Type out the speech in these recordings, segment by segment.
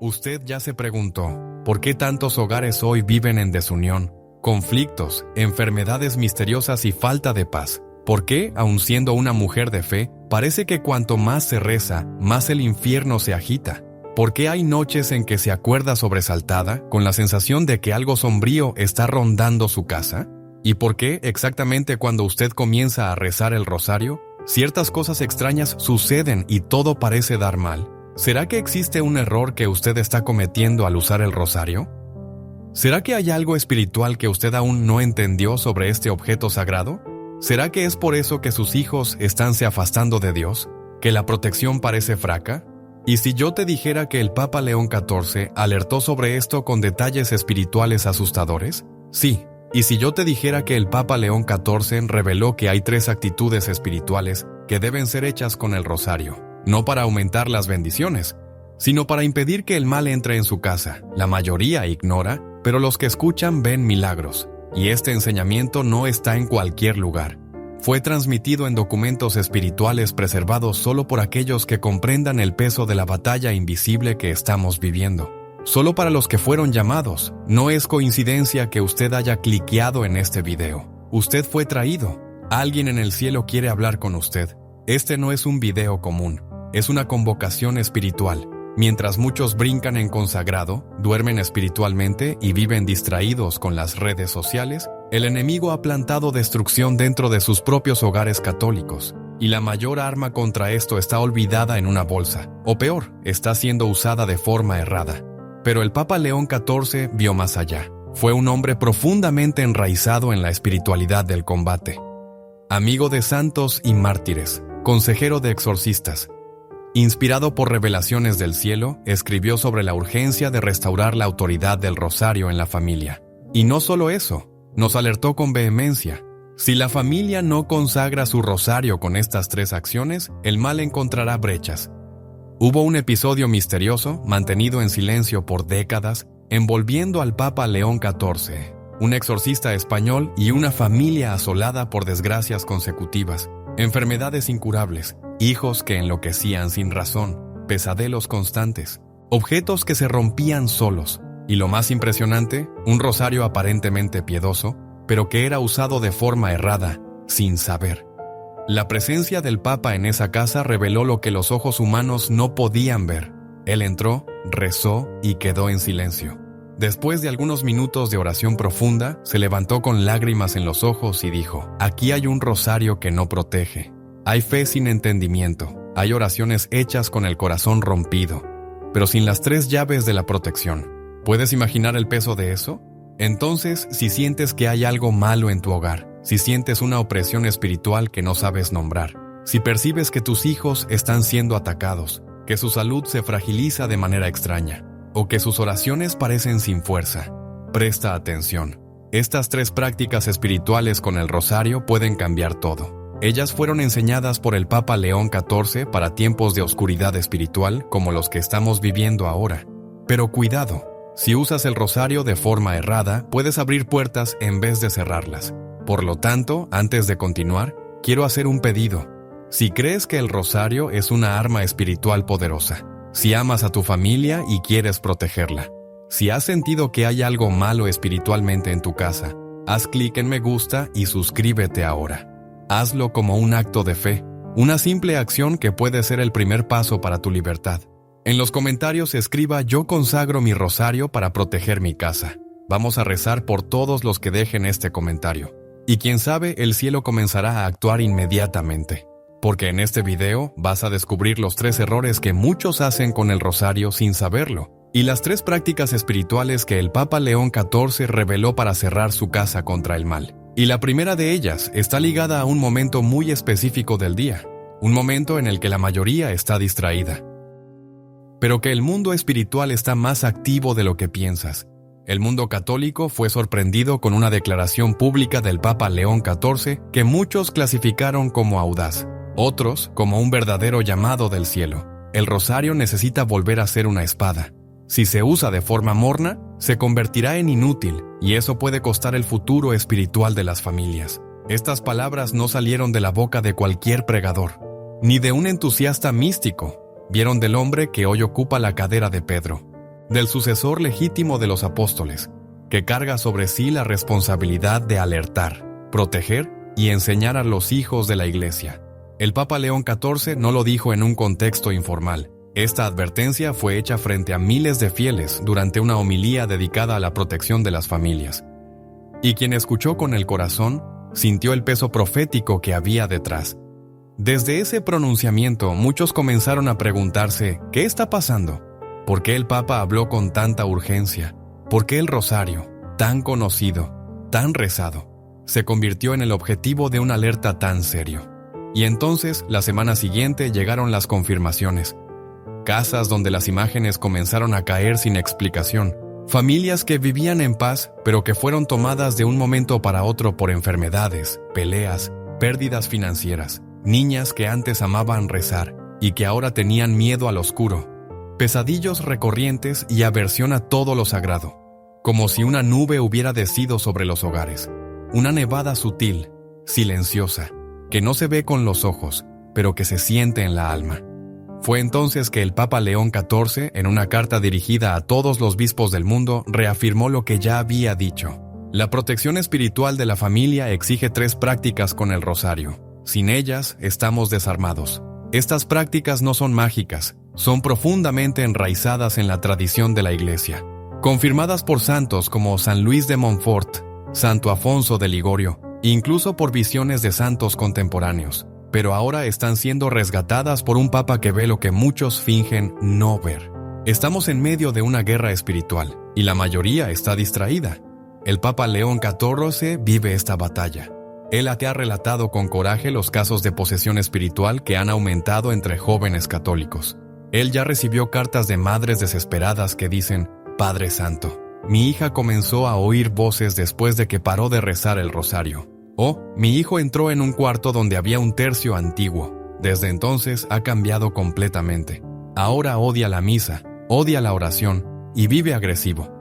Usted ya se preguntó, ¿por qué tantos hogares hoy viven en desunión, conflictos, enfermedades misteriosas y falta de paz? ¿Por qué, aun siendo una mujer de fe, parece que cuanto más se reza, más el infierno se agita? ¿Por qué hay noches en que se acuerda sobresaltada, con la sensación de que algo sombrío está rondando su casa? ¿Y por qué, exactamente cuando usted comienza a rezar el rosario, ciertas cosas extrañas suceden y todo parece dar mal? ¿Será que existe un error que usted está cometiendo al usar el rosario? ¿Será que hay algo espiritual que usted aún no entendió sobre este objeto sagrado? ¿Será que es por eso que sus hijos están se afastando de Dios? ¿Que la protección parece fraca? ¿Y si yo te dijera que el Papa León XIV alertó sobre esto con detalles espirituales asustadores? Sí. ¿Y si yo te dijera que el Papa León XIV reveló que hay 3 actitudes espirituales que deben ser hechas con el rosario, no para aumentar las bendiciones, sino para impedir que el mal entre en su casa? La mayoría ignora, pero los que escuchan ven milagros, y este enseñamiento no está en cualquier lugar. Fue transmitido en documentos espirituales preservados solo por aquellos que comprendan el peso de la batalla invisible que estamos viviendo. Solo para los que fueron llamados. No es coincidencia que usted haya cliqueado en este video. Usted fue traído. Alguien en el cielo quiere hablar con usted. Este no es un video común. Es una convocación espiritual. Mientras muchos brincan en consagrado, duermen espiritualmente y viven distraídos con las redes sociales, el enemigo ha plantado destrucción dentro de sus propios hogares católicos. Y la mayor arma contra esto está olvidada en una bolsa. O peor, está siendo usada de forma errada. Pero el Papa León XIV vio más allá. Fue un hombre profundamente enraizado en la espiritualidad del combate. Amigo de santos y mártires, consejero de exorcistas. Inspirado por revelaciones del cielo, escribió sobre la urgencia de restaurar la autoridad del rosario en la familia. Y no solo eso, nos alertó con vehemencia. Si la familia no consagra su rosario con estas 3 acciones, el mal encontrará brechas. Hubo un episodio misterioso, mantenido en silencio por décadas, envolviendo al Papa León XIV, un exorcista español y una familia asolada por desgracias consecutivas, enfermedades incurables, hijos que enloquecían sin razón, pesadelos constantes, objetos que se rompían solos, y lo más impresionante, un rosario aparentemente piedoso, pero que era usado de forma errada, sin saber. La presencia del Papa en esa casa reveló lo que los ojos humanos no podían ver. Él entró, rezó y quedó en silencio. Después de algunos minutos de oración profunda, se levantó con lágrimas en los ojos y dijo: «Aquí hay un rosario que no protege. Hay fe sin entendimiento. Hay oraciones hechas con el corazón rompido, pero sin las 3 llaves de la protección». ¿Puedes imaginar el peso de eso? Entonces, si sientes que hay algo malo en tu hogar, si sientes una opresión espiritual que no sabes nombrar, si percibes que tus hijos están siendo atacados, que su salud se fragiliza de manera extraña, o que sus oraciones parecen sin fuerza, presta atención. Estas 3 prácticas espirituales con el rosario pueden cambiar todo. Ellas fueron enseñadas por el Papa León XIV para tiempos de oscuridad espiritual como los que estamos viviendo ahora. Pero cuidado. Si usas el rosario de forma errada, puedes abrir puertas en vez de cerrarlas. Por lo tanto, antes de continuar, quiero hacer un pedido. Si crees que el rosario es una arma espiritual poderosa, si amas a tu familia y quieres protegerla, si has sentido que hay algo malo espiritualmente en tu casa, haz clic en me gusta y suscríbete ahora. Hazlo como un acto de fe, una simple acción que puede ser el primer paso para tu libertad. En los comentarios escriba: «Yo consagro mi rosario para proteger mi casa». Vamos a rezar por todos los que dejen este comentario. Y quién sabe, el cielo comenzará a actuar inmediatamente. Porque en este video vas a descubrir los 3 errores que muchos hacen con el rosario sin saberlo, y las 3 prácticas espirituales que el Papa León XIV reveló para cerrar su casa contra el mal. Y la primera de ellas está ligada a un momento muy específico del día, un momento en el que la mayoría está distraída. Pero que el mundo espiritual está más activo de lo que piensas. El mundo católico fue sorprendido con una declaración pública del Papa León XIV que muchos clasificaron como audaz, otros como un verdadero llamado del cielo. El rosario necesita volver a ser una espada. Si se usa de forma morna, se convertirá en inútil, y eso puede costar el futuro espiritual de las familias. Estas palabras no salieron de la boca de cualquier pregador, ni de un entusiasta místico. Vieron del hombre que hoy ocupa la cadera de Pedro. del sucesor legítimo de los apóstoles, que carga sobre sí la responsabilidad de alertar, proteger y enseñar a los hijos de la Iglesia. El Papa León XIV no lo dijo en un contexto informal. Esta advertencia fue hecha frente a miles de fieles durante una homilía dedicada a la protección de las familias. Y quien escuchó con el corazón, sintió el peso profético que había detrás. Desde ese pronunciamiento, muchos comenzaron a preguntarse, ¿qué está pasando? ¿Por qué el Papa habló con tanta urgencia? ¿Por qué el rosario, tan conocido, tan rezado, se convirtió en el objetivo de una alerta tan serio? Y entonces, la semana siguiente, llegaron las confirmaciones. Casas donde las imágenes comenzaron a caer sin explicación. Familias que vivían en paz, pero que fueron tomadas de un momento para otro por enfermedades, peleas, pérdidas financieras. Niñas que antes amaban rezar y que ahora tenían miedo al oscuro. Pesadillos recurrentes y aversión a todo lo sagrado. Como si una nube hubiera descido sobre los hogares. Una nevada sutil, silenciosa, que no se ve con los ojos, pero que se siente en la alma. Fue entonces que el Papa León XIV, en una carta dirigida a todos los bispos del mundo, reafirmó lo que ya había dicho. La protección espiritual de la familia exige 3 prácticas con el rosario. Sin ellas, estamos desarmados. Estas prácticas no son mágicas, son profundamente enraizadas en la tradición de la Iglesia. Confirmadas por santos como San Luis de Montfort, Santo Afonso de Ligorio, incluso por visiones de santos contemporáneos. Pero ahora están siendo resgatadas por un papa que ve lo que muchos fingen no ver. Estamos en medio de una guerra espiritual, y la mayoría está distraída. El Papa León XIV vive esta batalla. Él ha relatado con coraje los casos de posesión espiritual que han aumentado entre jóvenes católicos. Él ya recibió cartas de madres desesperadas que dicen: Padre Santo, mi hija comenzó a oír voces después de que paró de rezar el rosario. O, mi hijo entró en un cuarto donde había un tercio antiguo. Desde entonces ha cambiado completamente. Ahora odia la misa, odia la oración y vive agresivo.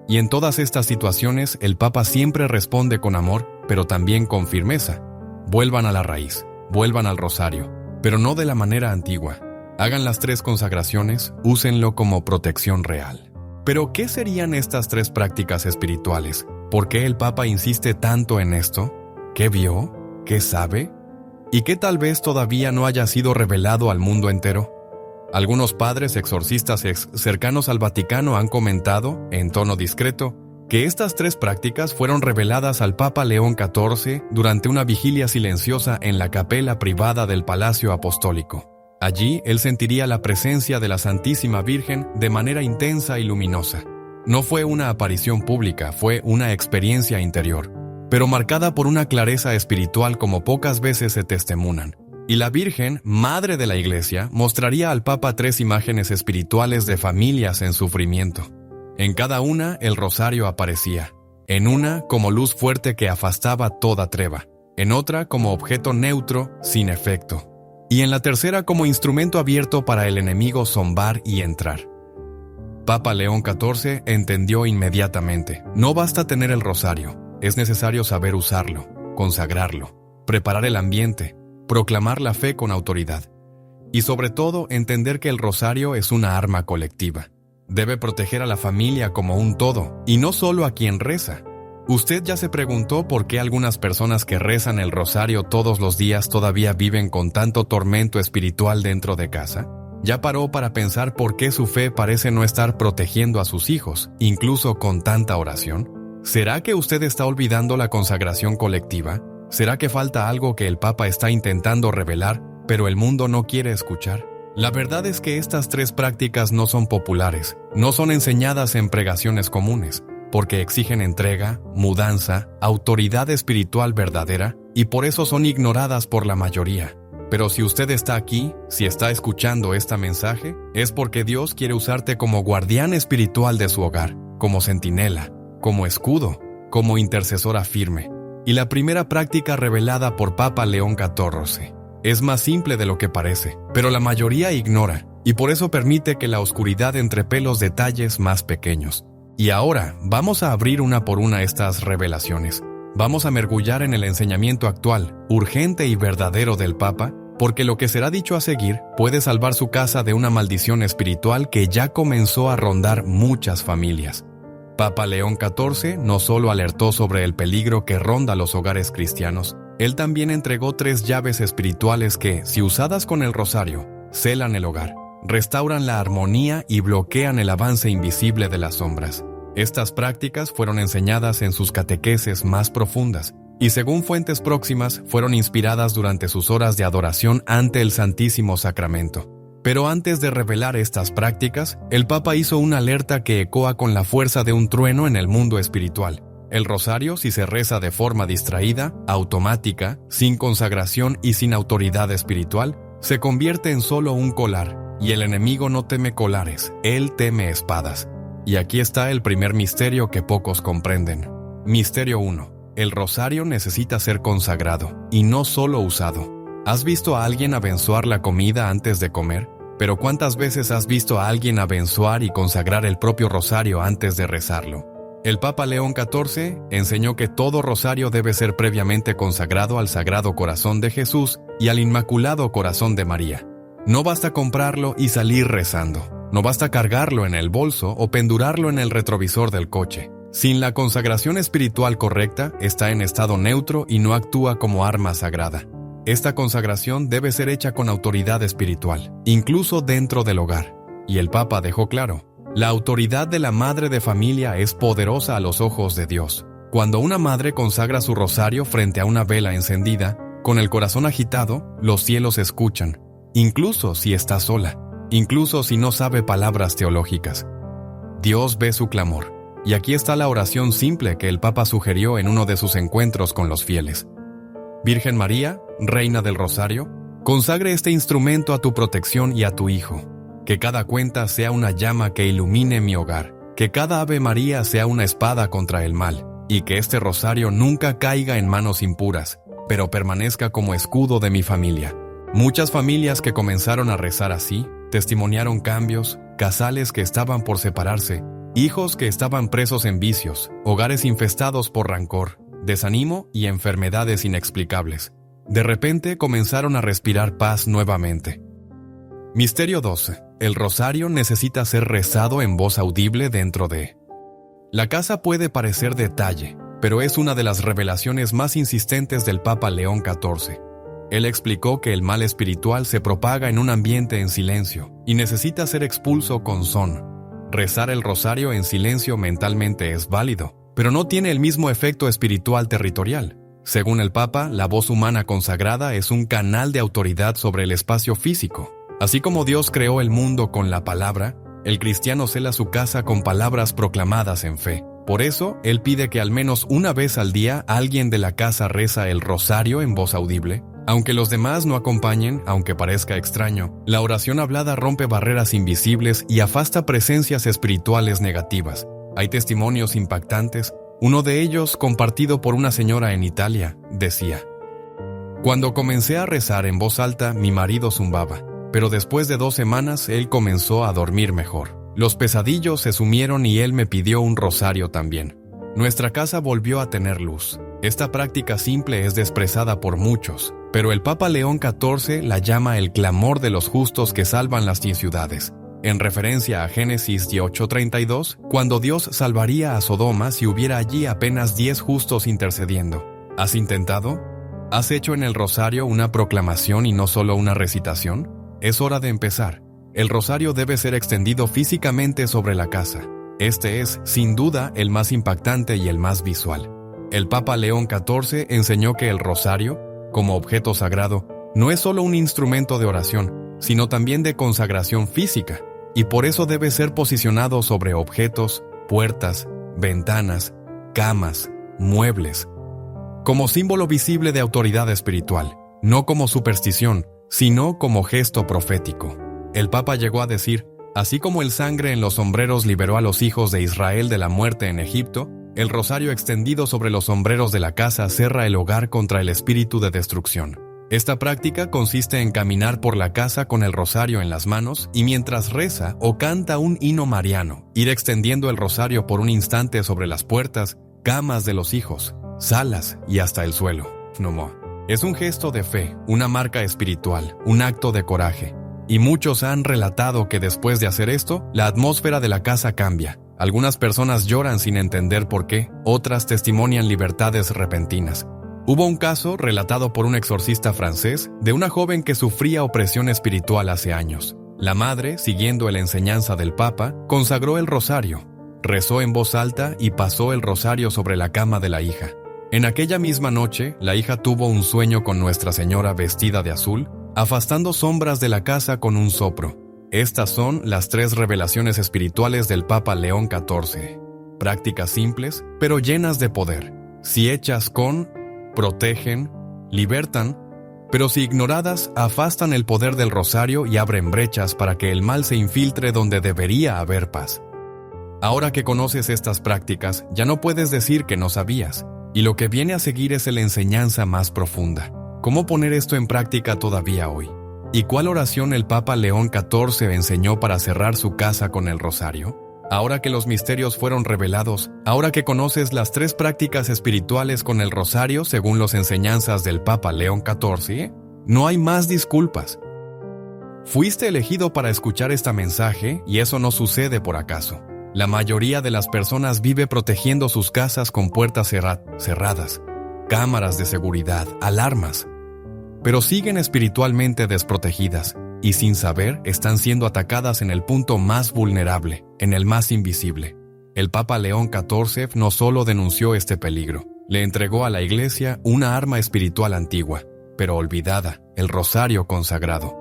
Y en todas estas situaciones el Papa siempre responde con amor, pero también con firmeza. Vuelvan a la raíz, vuelvan al rosario, pero no de la manera antigua. Hagan las 3 consagraciones, úsenlo como protección real. Pero, ¿qué serían estas 3 prácticas espirituales? ¿Por qué el Papa insiste tanto en esto? ¿Qué vio? ¿Qué sabe? ¿Y qué tal vez todavía no haya sido revelado al mundo entero? Algunos padres exorcistas cercanos al Vaticano han comentado, en tono discreto, que estas 3 prácticas fueron reveladas al Papa León XIV durante una vigilia silenciosa en la capela privada del Palacio Apostólico. Allí él sentiría la presencia de la Santísima Virgen de manera intensa y luminosa. No fue una aparición pública, fue una experiencia interior, pero marcada por una clareza espiritual como pocas veces se testimunan. Y la Virgen, Madre de la Iglesia, mostraría al Papa 3 imágenes espirituales de familias en sufrimiento. En cada una, el rosario aparecía. En una, como luz fuerte que afastaba toda treva. En otra, como objeto neutro, sin efecto. Y en la tercera, como instrumento abierto para el enemigo zombar y entrar. Papa León XIV entendió inmediatamente. No basta tener el rosario, es necesario saber usarlo, consagrarlo, preparar el ambiente, proclamar la fe con autoridad. Y sobre todo, entender que el rosario es una arma colectiva. Debe proteger a la familia como un todo, y no solo a quien reza. ¿Usted ya se preguntó por qué algunas personas que rezan el rosario todos los días todavía viven con tanto tormento espiritual dentro de casa? ¿Ya paró para pensar por qué su fe parece no estar protegiendo a sus hijos, incluso con tanta oración? ¿Será que usted está olvidando la consagración colectiva? ¿Será que falta algo que el Papa está intentando revelar, pero el mundo no quiere escuchar? La verdad es que estas 3 prácticas no son populares, no son enseñadas en pregaciones comunes, porque exigen entrega, mudanza, autoridad espiritual verdadera, y por eso son ignoradas por la mayoría. Pero si usted está aquí, si está escuchando este mensaje, es porque Dios quiere usarte como guardián espiritual de su hogar, como centinela, como escudo, como intercesora firme. Y la primera práctica revelada por Papa León XIV es más simple de lo que parece, pero la mayoría ignora, y por eso permite que la oscuridad entrepe los detalles más pequeños. Y ahora, vamos a abrir una por una estas revelaciones. Vamos a mergullar en el enseñamiento actual, urgente y verdadero del Papa, porque lo que será dicho a seguir puede salvar su casa de una maldición espiritual que ya comenzó a rondar muchas familias. Papa León XIV no solo alertó sobre el peligro que ronda los hogares cristianos, él también entregó 3 llaves espirituales que, si usadas con el rosario, celan el hogar, restauran la armonía y bloquean el avance invisible de las sombras. Estas prácticas fueron enseñadas en sus catequeses más profundas y, según fuentes próximas, fueron inspiradas durante sus horas de adoración ante el Santísimo Sacramento. Pero antes de revelar estas prácticas, el Papa hizo una alerta que ecoa con la fuerza de un trueno en el mundo espiritual. El rosario, si se reza de forma distraída, automática, sin consagración y sin autoridad espiritual, se convierte en solo un colar, y el enemigo no teme colares, él teme espadas. Y aquí está el primer misterio que pocos comprenden. Misterio 1. El rosario necesita ser consagrado, y no solo usado. ¿Has visto a alguien abençoar la comida antes de comer? Pero ¿cuántas veces has visto a alguien abençoar y consagrar el propio rosario antes de rezarlo? El Papa León XIV enseñó que todo rosario debe ser previamente consagrado al Sagrado Corazón de Jesús y al Inmaculado Corazón de María. No basta comprarlo y salir rezando. No basta cargarlo en el bolso o pendurarlo en el retrovisor del coche. Sin la consagración espiritual correcta, está en estado neutro y no actúa como arma sagrada. Esta consagración debe ser hecha con autoridad espiritual, incluso dentro del hogar. Y el Papa dejó claro, la autoridad de la madre de familia es poderosa a los ojos de Dios. Cuando una madre consagra su rosario frente a una vela encendida, con el corazón agitado, los cielos escuchan, incluso si está sola, incluso si no sabe palabras teológicas. Dios ve su clamor. Y aquí está la oración simple que el Papa sugirió en uno de sus encuentros con los fieles. Virgen María, Reina del Rosario, consagre este instrumento a tu protección y a tu Hijo. Que cada cuenta sea una llama que ilumine mi hogar. Que cada Ave María sea una espada contra el mal. Y que este rosario nunca caiga en manos impuras, pero permanezca como escudo de mi familia. Muchas familias que comenzaron a rezar así, testimoniaron cambios, casales que estaban por separarse, hijos que estaban presos en vicios, hogares infestados por rancor, desánimo y enfermedades inexplicables. De repente comenzaron a respirar paz nuevamente. Misterio 12. El rosario necesita ser rezado en voz audible dentro de. La casa puede parecer detalle, pero es una de las revelaciones más insistentes del Papa León XIV. Él explicó que el mal espiritual se propaga en un ambiente en silencio y necesita ser expulso con son. Rezar el rosario en silencio mentalmente es válido, pero no tiene el mismo efecto espiritual territorial. Según el Papa, la voz humana consagrada es un canal de autoridad sobre el espacio físico. Así como Dios creó el mundo con la palabra, el cristiano cela su casa con palabras proclamadas en fe. Por eso, él pide que al menos una vez al día alguien de la casa reza el rosario en voz audible. Aunque los demás no acompañen, aunque parezca extraño, la oración hablada rompe barreras invisibles y afasta presencias espirituales negativas. Hay testimonios impactantes. Uno de ellos, compartido por una señora en Italia, decía: «Cuando comencé a rezar en voz alta, mi marido zumbaba, pero después de 2 semanas él comenzó a dormir mejor. Los pesadillos se sumieron y él me pidió un rosario también. Nuestra casa volvió a tener luz». Esta práctica simple es despreciada por muchos, pero el Papa León XIV la llama el clamor de los justos que salvan las 10 ciudades, en referencia a Génesis 18:32, cuando Dios salvaría a Sodoma si hubiera allí apenas 10 justos intercediendo. ¿Has intentado? ¿Has hecho en el rosario una proclamación y no solo una recitación? Es hora de empezar. El rosario debe ser extendido físicamente sobre la casa. Este es, sin duda, el más impactante y el más visual. El Papa León XIV enseñó que el rosario, como objeto sagrado, no es solo un instrumento de oración, sino también de consagración física, y por eso debe ser posicionado sobre objetos, puertas, ventanas, camas, muebles, como símbolo visible de autoridad espiritual, no como superstición, sino como gesto profético. El Papa llegó a decir: así como el sangre en los sombreros liberó a los hijos de Israel de la muerte en Egipto, el rosario extendido sobre los sombreros de la casa cerra el hogar contra el espíritu de destrucción. Esta práctica consiste en caminar por la casa con el rosario en las manos y mientras reza o canta un himno mariano, ir extendiendo el rosario por un instante sobre las puertas, camas de los hijos, salas y hasta el suelo. Es un gesto de fe, una marca espiritual, un acto de coraje. Y muchos han relatado que después de hacer esto, la atmósfera de la casa cambia. Algunas personas lloran sin entender por qué, otras testimonian libertades repentinas. Hubo un caso, relatado por un exorcista francés, de una joven que sufría opresión espiritual hace años. La madre, siguiendo la enseñanza del Papa, consagró el rosario, rezó en voz alta y pasó el rosario sobre la cama de la hija. En aquella misma noche, la hija tuvo un sueño con Nuestra Señora vestida de azul, afastando sombras de la casa con un soplo. Estas son las 3 revelaciones espirituales del Papa León XIV. Prácticas simples, pero llenas de poder. Si hechas con, protegen, libertan, pero si ignoradas, afastan el poder del rosario y abren brechas para que el mal se infiltre donde debería haber paz. Ahora que conoces estas prácticas, ya no puedes decir que no sabías, y lo que viene a seguir es la enseñanza más profunda. ¿Cómo poner esto en práctica todavía hoy? ¿Y cuál oración el Papa León XIV enseñó para cerrar su casa con el rosario? Ahora que los misterios fueron revelados, ahora que conoces las 3 prácticas espirituales con el rosario según las enseñanzas del Papa León XIV, no hay más disculpas. Fuiste elegido para escuchar este mensaje y eso no sucede por acaso. La mayoría de las personas vive protegiendo sus casas con puertas cerradas, cámaras de seguridad, alarmas, pero siguen espiritualmente desprotegidas y sin saber están siendo atacadas en el punto más vulnerable, en el más invisible. El Papa León XIV no solo denunció este peligro, le entregó a la Iglesia una arma espiritual antigua, pero olvidada, el rosario consagrado,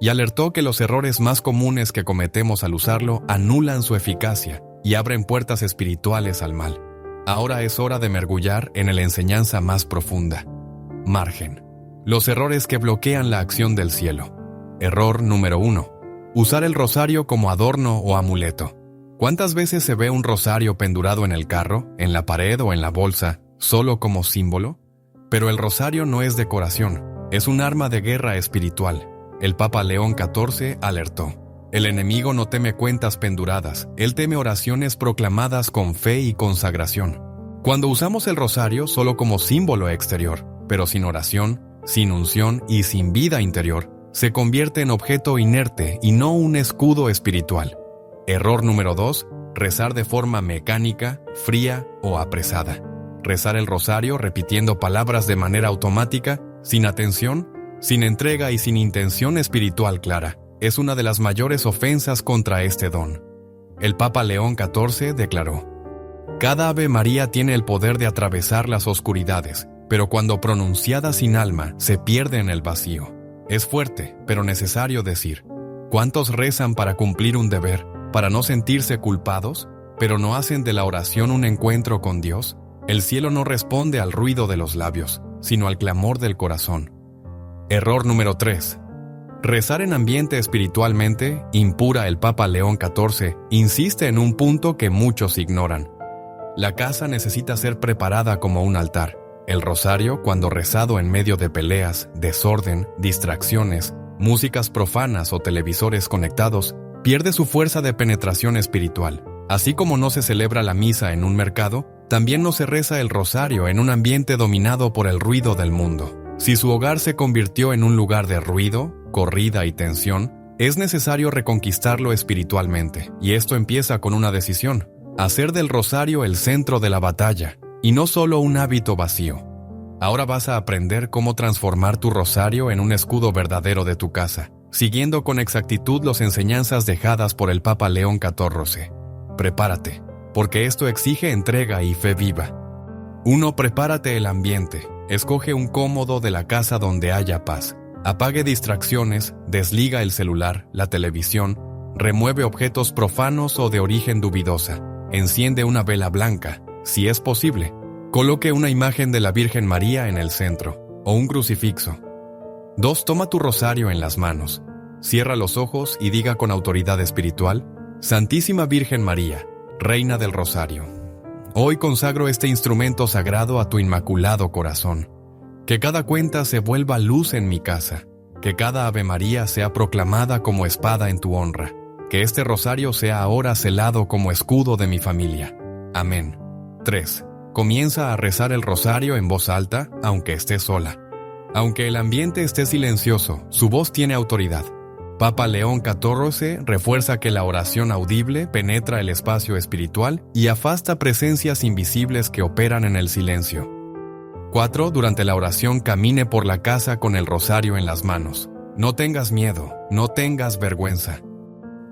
y alertó que los errores más comunes que cometemos al usarlo anulan su eficacia y abren puertas espirituales al mal. Ahora es hora de mergullar en la enseñanza más profunda. Margen. Los errores que bloquean la acción del cielo. Error número 1. Usar el rosario como adorno o amuleto. ¿Cuántas veces se ve un rosario pendurado en el carro, en la pared o en la bolsa, solo como símbolo? Pero el rosario no es decoración, es un arma de guerra espiritual. El Papa León XIV alertó: el enemigo no teme cuentas penduradas, él teme oraciones proclamadas con fe y consagración. Cuando usamos el rosario solo como símbolo exterior, pero sin oración, sin unción y sin vida interior, se convierte en objeto inerte y no un escudo espiritual. Error número 2. Rezar de forma mecánica, fría o apresada. Rezar el rosario repitiendo palabras de manera automática, sin atención, sin entrega y sin intención espiritual clara, es una de las mayores ofensas contra este don. El Papa León XIV declaró: cada Ave María tiene el poder de atravesar las oscuridades, pero cuando pronunciada sin alma, se pierde en el vacío. Es fuerte, pero necesario decir: ¿cuántos rezan para cumplir un deber, para no sentirse culpados, pero no hacen de la oración un encuentro con Dios? El cielo no responde al ruido de los labios, sino al clamor del corazón. Error número 3. Rezar en ambiente espiritualmente impura. El Papa León XIV insiste en un punto que muchos ignoran. La casa necesita ser preparada como un altar. El rosario, cuando rezado en medio de peleas, desorden, distracciones, músicas profanas o televisores conectados, pierde su fuerza de penetración espiritual. Así como no se celebra la misa en un mercado, también no se reza el rosario en un ambiente dominado por el ruido del mundo. Si su hogar se convirtió en un lugar de ruido, corrida y tensión, es necesario reconquistarlo espiritualmente, y esto empieza con una decisión: hacer del rosario el centro de la batalla, y no solo un hábito vacío. Ahora vas a aprender cómo transformar tu rosario en un escudo verdadero de tu casa, siguiendo con exactitud las enseñanzas dejadas por el Papa León XIV. Prepárate, porque esto exige entrega y fe viva. 1. Prepárate el ambiente. Escoge un cómodo de la casa donde haya paz. Apague distracciones, desliga el celular, la televisión, remueve objetos profanos o de origen dubidosa. Enciende una vela blanca, si es posible. Coloque una imagen de la Virgen María en el centro, o un crucifijo. 2. Toma tu rosario en las manos. Cierra los ojos y diga con autoridad espiritual: Santísima Virgen María, Reina del Rosario, hoy consagro este instrumento sagrado a tu inmaculado corazón. Que cada cuenta se vuelva luz en mi casa. Que cada Ave María sea proclamada como espada en tu honra. Que este rosario sea ahora celado como escudo de mi familia. Amén. 3. Comienza a rezar el rosario en voz alta, aunque estés sola. Aunque el ambiente esté silencioso, su voz tiene autoridad. Papa León XIV refuerza que la oración audible penetra el espacio espiritual y afasta presencias invisibles que operan en el silencio. 4. Durante la oración camine por la casa con el rosario en las manos. No tengas miedo, no tengas vergüenza.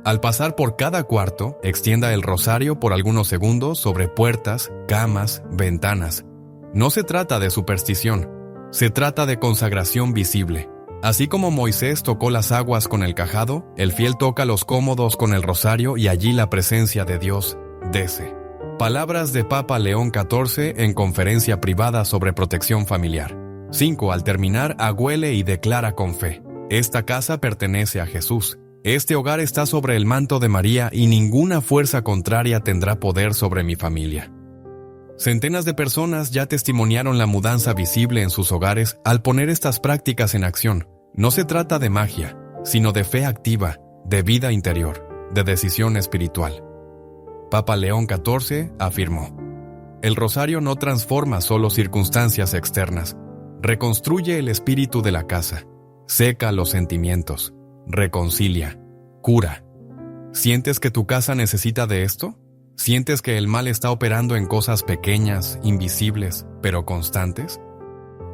Al pasar por cada cuarto, extienda el rosario por algunos segundos sobre puertas, camas, ventanas. No se trata de superstición, se trata de consagración visible. Así como Moisés tocó las aguas con el cajado, el fiel toca los cómodos con el rosario y allí la presencia de Dios desce. Palabras de Papa León XIV en conferencia privada sobre protección familiar. 5. Al terminar, agüele y declara con fe: esta casa pertenece a Jesús. Este hogar está sobre el manto de María y ninguna fuerza contraria tendrá poder sobre mi familia. Centenas de personas ya testimoniaron la mudanza visible en sus hogares al poner estas prácticas en acción. No se trata de magia, sino de fe activa, de vida interior, de decisión espiritual. Papa León XIV afirmó: el rosario no transforma solo circunstancias externas, reconstruye el espíritu de la casa, seca los sentimientos, reconcilia, cura. ¿Sientes que tu casa necesita de esto? ¿Sientes que el mal está operando en cosas pequeñas, invisibles, pero constantes?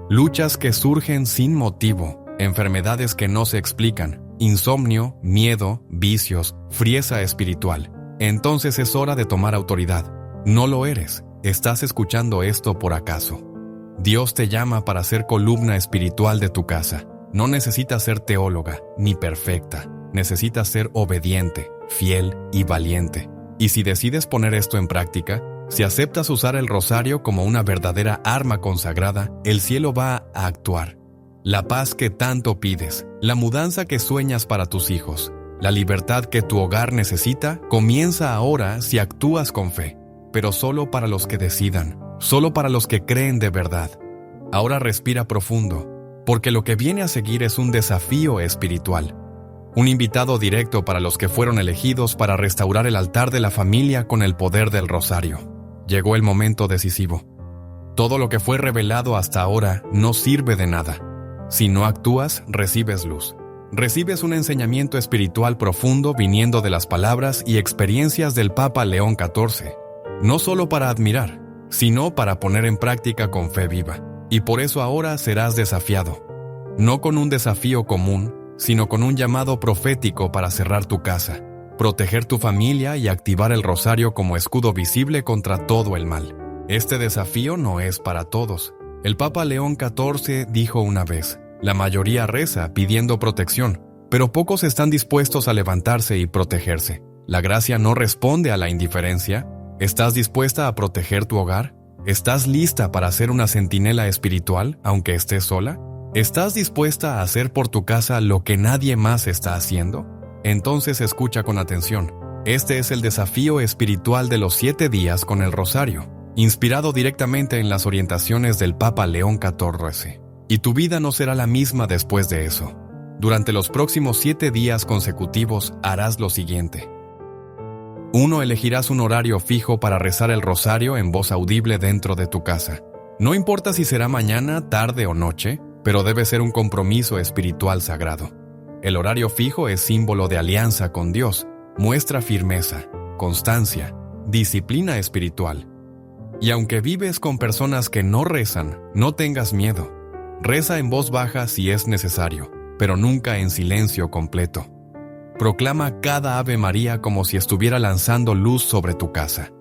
Luchas que surgen sin motivo, enfermedades que no se explican, insomnio, miedo, vicios, frieza espiritual. Entonces es hora de tomar autoridad. No lo eres. ¿Estás escuchando esto por acaso? Dios te llama para ser columna espiritual de tu casa. No necesitas ser teóloga, ni perfecta. Necesitas ser obediente, fiel y valiente. Y si decides poner esto en práctica, si aceptas usar el rosario como una verdadera arma consagrada, el cielo va a actuar. La paz que tanto pides, la mudanza que sueñas para tus hijos, la libertad que tu hogar necesita, comienza ahora si actúas con fe, pero solo para los que decidan, solo para los que creen de verdad. Ahora respira profundo, porque lo que viene a seguir es un desafío espiritual. Un invitado directo para los que fueron elegidos para restaurar el altar de la familia con el poder del rosario. Llegó el momento decisivo. Todo lo que fue revelado hasta ahora no sirve de nada. Si no actúas, recibes luz. Recibes un enseñamiento espiritual profundo viniendo de las palabras y experiencias del Papa León XIV. No solo para admirar, sino para poner en práctica con fe viva. Y por eso ahora serás desafiado. No con un desafío común, sino con un llamado profético para cerrar tu casa, proteger tu familia y activar el rosario como escudo visible contra todo el mal. Este desafío no es para todos. El Papa León XIV dijo una vez: la mayoría reza pidiendo protección, pero pocos están dispuestos a levantarse y protegerse. ¿La gracia no responde a la indiferencia? ¿Estás dispuesta a proteger tu hogar? ¿Estás lista para ser una centinela espiritual, aunque estés sola? ¿Estás dispuesta a hacer por tu casa lo que nadie más está haciendo? Entonces escucha con atención. Este es el desafío espiritual de los 7 días con el rosario, inspirado directamente en las orientaciones del Papa León XIV. Y tu vida no será la misma después de eso. Durante los próximos 7 días consecutivos harás lo siguiente. 1. Elegirás un horario fijo para rezar el rosario en voz audible dentro de tu casa. No importa si será mañana, tarde o noche, pero debe ser un compromiso espiritual sagrado. El horario fijo es símbolo de alianza con Dios, muestra firmeza, constancia, disciplina espiritual. Y aunque vives con personas que no rezan, no tengas miedo. Reza en voz baja si es necesario, pero nunca en silencio completo. Proclama cada Ave María como si estuviera lanzando luz sobre tu casa.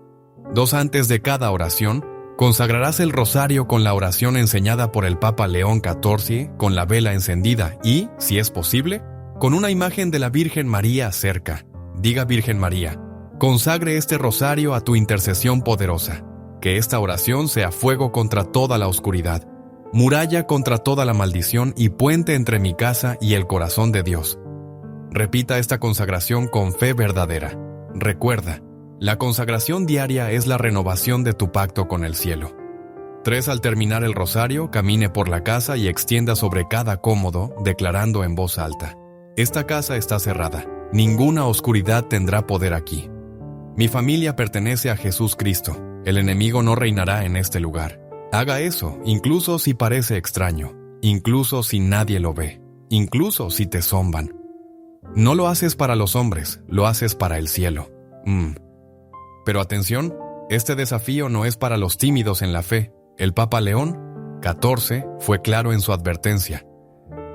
2. Antes de cada oración, consagrarás el rosario con la oración enseñada por el Papa León XIV, con la vela encendida y, si es posible, con una imagen de la Virgen María cerca. Diga: Virgen María, consagre este rosario a tu intercesión poderosa. Que esta oración sea fuego contra toda la oscuridad, muralla contra toda la maldición y puente entre mi casa y el corazón de Dios. Repita esta consagración con fe verdadera. Recuerda, la consagración diaria es la renovación de tu pacto con el cielo. 3. Al terminar el rosario, camine por la casa y extienda sobre cada cómodo, declarando en voz alta: esta casa está cerrada, ninguna oscuridad tendrá poder aquí. Mi familia pertenece a Jesús Cristo, el enemigo no reinará en este lugar. Haga eso, incluso si parece extraño. incluso si nadie lo ve, incluso si te zomban. No lo haces para los hombres, lo haces para el cielo. Pero atención, este desafío no es para los tímidos en la fe. El Papa León XIV fue claro en su advertencia.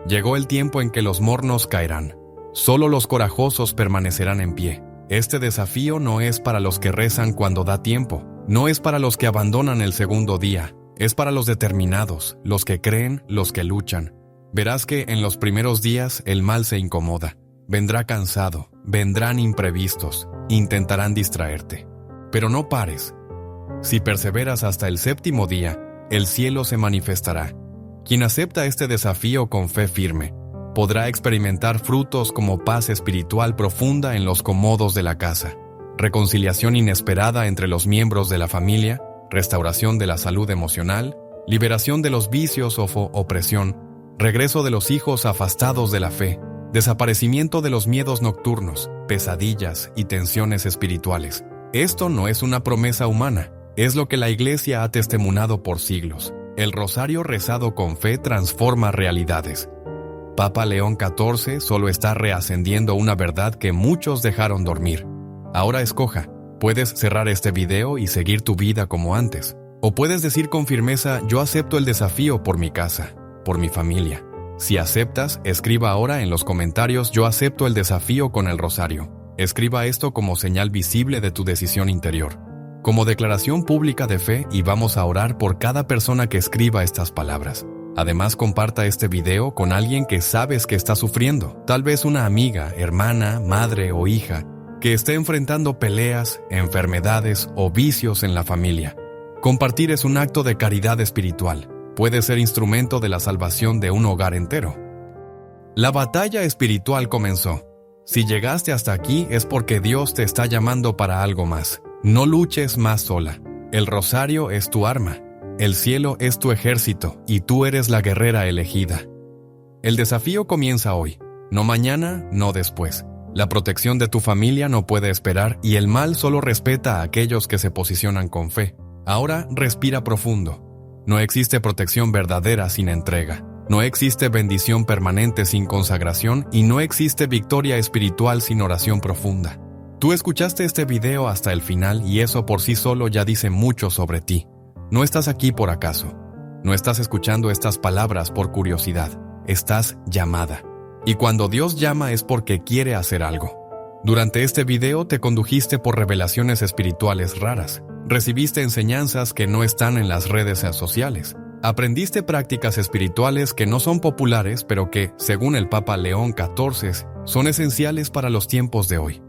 Llegó el tiempo en que los mornos caerán. Solo los corajosos permanecerán en pie. Este desafío no es para los que rezan cuando da tiempo. No es para los que abandonan el segundo día. Es para los determinados, los que creen, los que luchan. Verás que en los primeros días el mal se incomoda. Vendrá cansado, vendrán imprevistos, intentarán distraerte. Pero no pares. Si perseveras hasta el séptimo día, el cielo se manifestará. Quien acepta este desafío con fe firme, podrá experimentar frutos como paz espiritual profunda en los comodos de la casa, reconciliación inesperada entre los miembros de la familia, restauración de la salud emocional, liberación de los vicios o opresión, regreso de los hijos afastados de la fe, desaparecimiento de los miedos nocturnos, pesadillas y tensiones espirituales. Esto no es una promesa humana, es lo que la Iglesia ha testimoniado por siglos. El rosario rezado con fe transforma realidades. Papa León XIV solo está reascendiendo una verdad que muchos dejaron dormir. Ahora escoja, puedes cerrar este video y seguir tu vida como antes. O puedes decir con firmeza, yo acepto el desafío por mi casa, por mi familia. Si aceptas, escriba ahora en los comentarios, yo acepto el desafío con el rosario. Escriba esto como señal visible de tu decisión interior, como declaración pública de fe, y vamos a orar por cada persona que escriba estas palabras. Además, comparta este video con alguien que sabes que está sufriendo, tal vez una amiga, hermana, madre o hija, que esté enfrentando peleas, enfermedades o vicios en la familia. Compartir es un acto de caridad espiritual. Puede ser instrumento de la salvación de un hogar entero. La batalla espiritual comenzó. Si llegaste hasta aquí es porque Dios te está llamando para algo más. No luches más sola. El rosario es tu arma. El cielo es tu ejército y tú eres la guerrera elegida. El desafío comienza hoy, no mañana, no después. La protección de tu familia no puede esperar y el mal solo respeta a aquellos que se posicionan con fe. Ahora respira profundo. No existe protección verdadera sin entrega. No existe bendición permanente sin consagración y no existe victoria espiritual sin oración profunda. Tú escuchaste este video hasta el final y eso por sí solo ya dice mucho sobre ti. No estás aquí por acaso. No estás escuchando estas palabras por curiosidad. Estás llamada. Y cuando Dios llama es porque quiere hacer algo. Durante este video te condujiste por revelaciones espirituales raras. Recibiste enseñanzas que no están en las redes sociales. Aprendiste prácticas espirituales que no son populares, pero que, según el Papa León XIV, son esenciales para los tiempos de hoy.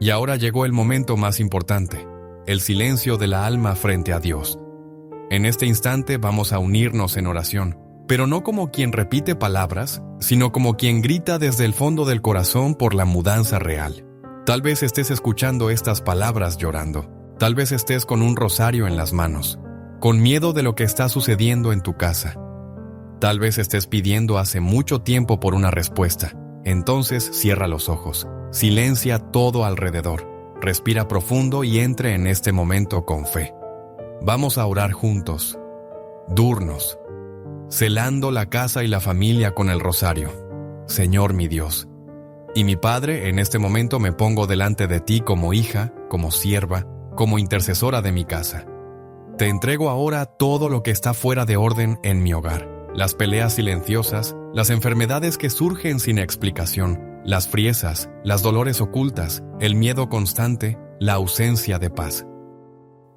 Y ahora llegó el momento más importante, el silencio de la alma frente a Dios. En este instante vamos a unirnos en oración, pero no como quien repite palabras, sino como quien grita desde el fondo del corazón por la mudanza real. Tal vez estés escuchando estas palabras llorando. Tal vez estés con un rosario en las manos, con miedo de lo que está sucediendo en tu casa. Tal vez estés pidiendo hace mucho tiempo por una respuesta. Entonces cierra los ojos, silencia todo alrededor, respira profundo y entre en este momento con fe. Vamos a orar juntos, durnos, celando la casa y la familia con el rosario. Señor mi Dios y mi Padre, en este momento me pongo delante de ti como hija, como sierva, como intercesora de mi casa. Te entrego ahora todo lo que está fuera de orden en mi hogar. Las peleas silenciosas, las enfermedades que surgen sin explicación, las friezas, las dolores ocultas, el miedo constante, la ausencia de paz.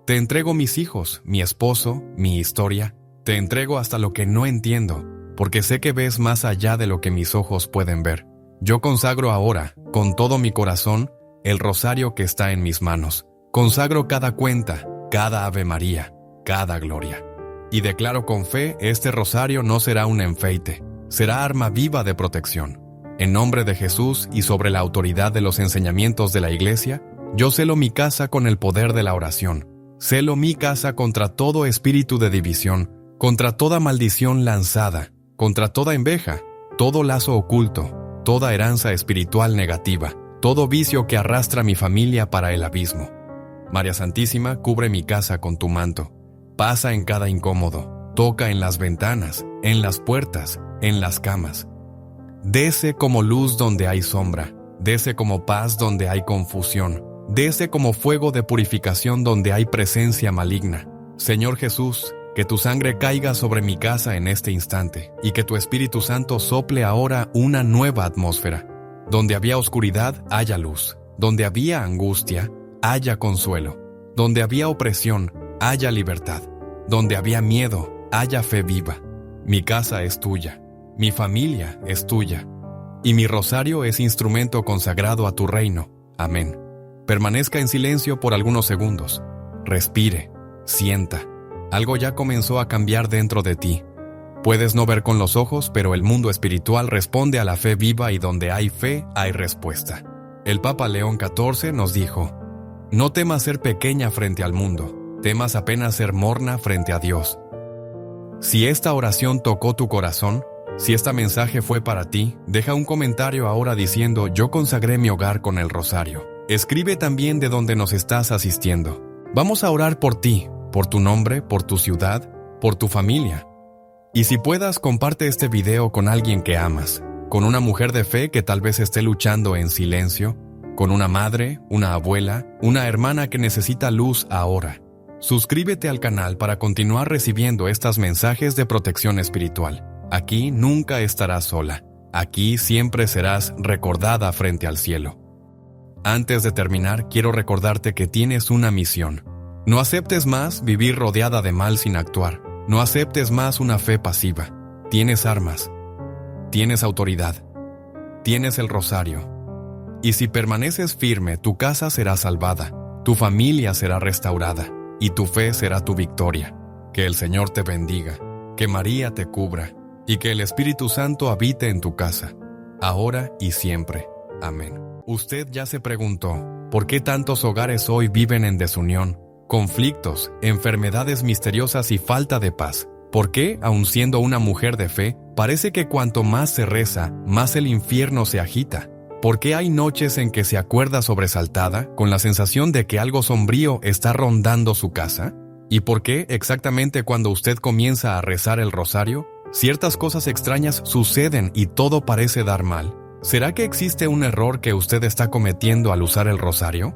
Te entrego mis hijos, mi esposo, mi historia. Te entrego hasta lo que no entiendo, porque sé que ves más allá de lo que mis ojos pueden ver. Yo consagro ahora, con todo mi corazón, el rosario que está en mis manos. Consagro cada cuenta, cada Ave María, cada gloria. Y declaro con fe, este rosario no será un enfeite, será arma viva de protección. En nombre de Jesús y sobre la autoridad de los enseñamientos de la Iglesia, yo celo mi casa con el poder de la oración. Celo mi casa contra todo espíritu de división, contra toda maldición lanzada, contra toda enveja, todo lazo oculto, toda heranza espiritual negativa, todo vicio que arrastra mi familia para el abismo. María Santísima, cubre mi casa con tu manto. Pasa en cada incómodo. toca en las ventanas, en las puertas, en las camas. Dese como luz donde hay sombra, dese como paz donde hay confusión, dese como fuego de purificación donde hay presencia maligna. Señor Jesús, que tu sangre caiga sobre mi casa en este instante y que tu Espíritu Santo sople ahora una nueva atmósfera. Donde había oscuridad, haya luz. Donde había angustia, haya consuelo. Donde había opresión, haya libertad. Donde había miedo, haya fe viva. Mi casa es tuya, mi familia es tuya, y mi rosario es instrumento consagrado a tu reino. Amén. Permanezca en silencio por algunos segundos. Respire, sienta. Algo ya comenzó a cambiar dentro de ti. Puedes no ver con los ojos, pero el mundo espiritual responde a la fe viva y donde hay fe, hay respuesta. El Papa León XIV nos dijo: no temas ser pequeña frente al mundo, temas apenas ser morna frente a Dios. Si esta oración tocó tu corazón, si este mensaje fue para ti, deja un comentario ahora diciendo: yo consagré mi hogar con el rosario. Escribe también de dónde nos estás asistiendo. Vamos a orar por ti, por tu nombre, por tu ciudad, por tu familia. Y si puedas, comparte este video con alguien que amas, con una mujer de fe que tal vez esté luchando en silencio, con una madre, una abuela, una hermana que necesita luz ahora. Suscríbete al canal para continuar recibiendo estos mensajes de protección espiritual. Aquí nunca estarás sola. Aquí siempre serás recordada frente al cielo. Antes de terminar, quiero recordarte que tienes una misión. No aceptes más vivir rodeada de mal sin actuar. No aceptes más una fe pasiva. Tienes armas. Tienes autoridad. Tienes el rosario. Y si permaneces firme, tu casa será salvada, tu familia será restaurada, y tu fe será tu victoria. Que el Señor te bendiga, que María te cubra, y que el Espíritu Santo habite en tu casa, ahora y siempre. Amén. Usted ya se preguntó, ¿por qué tantos hogares hoy viven en desunión, conflictos, enfermedades misteriosas y falta de paz? ¿Por qué, aun siendo una mujer de fe, parece que cuanto más se reza, más el infierno se agita? ¿Por qué hay noches en que se acuerda sobresaltada, con la sensación de que algo sombrío está rondando su casa? ¿Y por qué, exactamente cuando usted comienza a rezar el rosario, ciertas cosas extrañas suceden y todo parece dar mal? ¿Será que existe un error que usted está cometiendo al usar el rosario?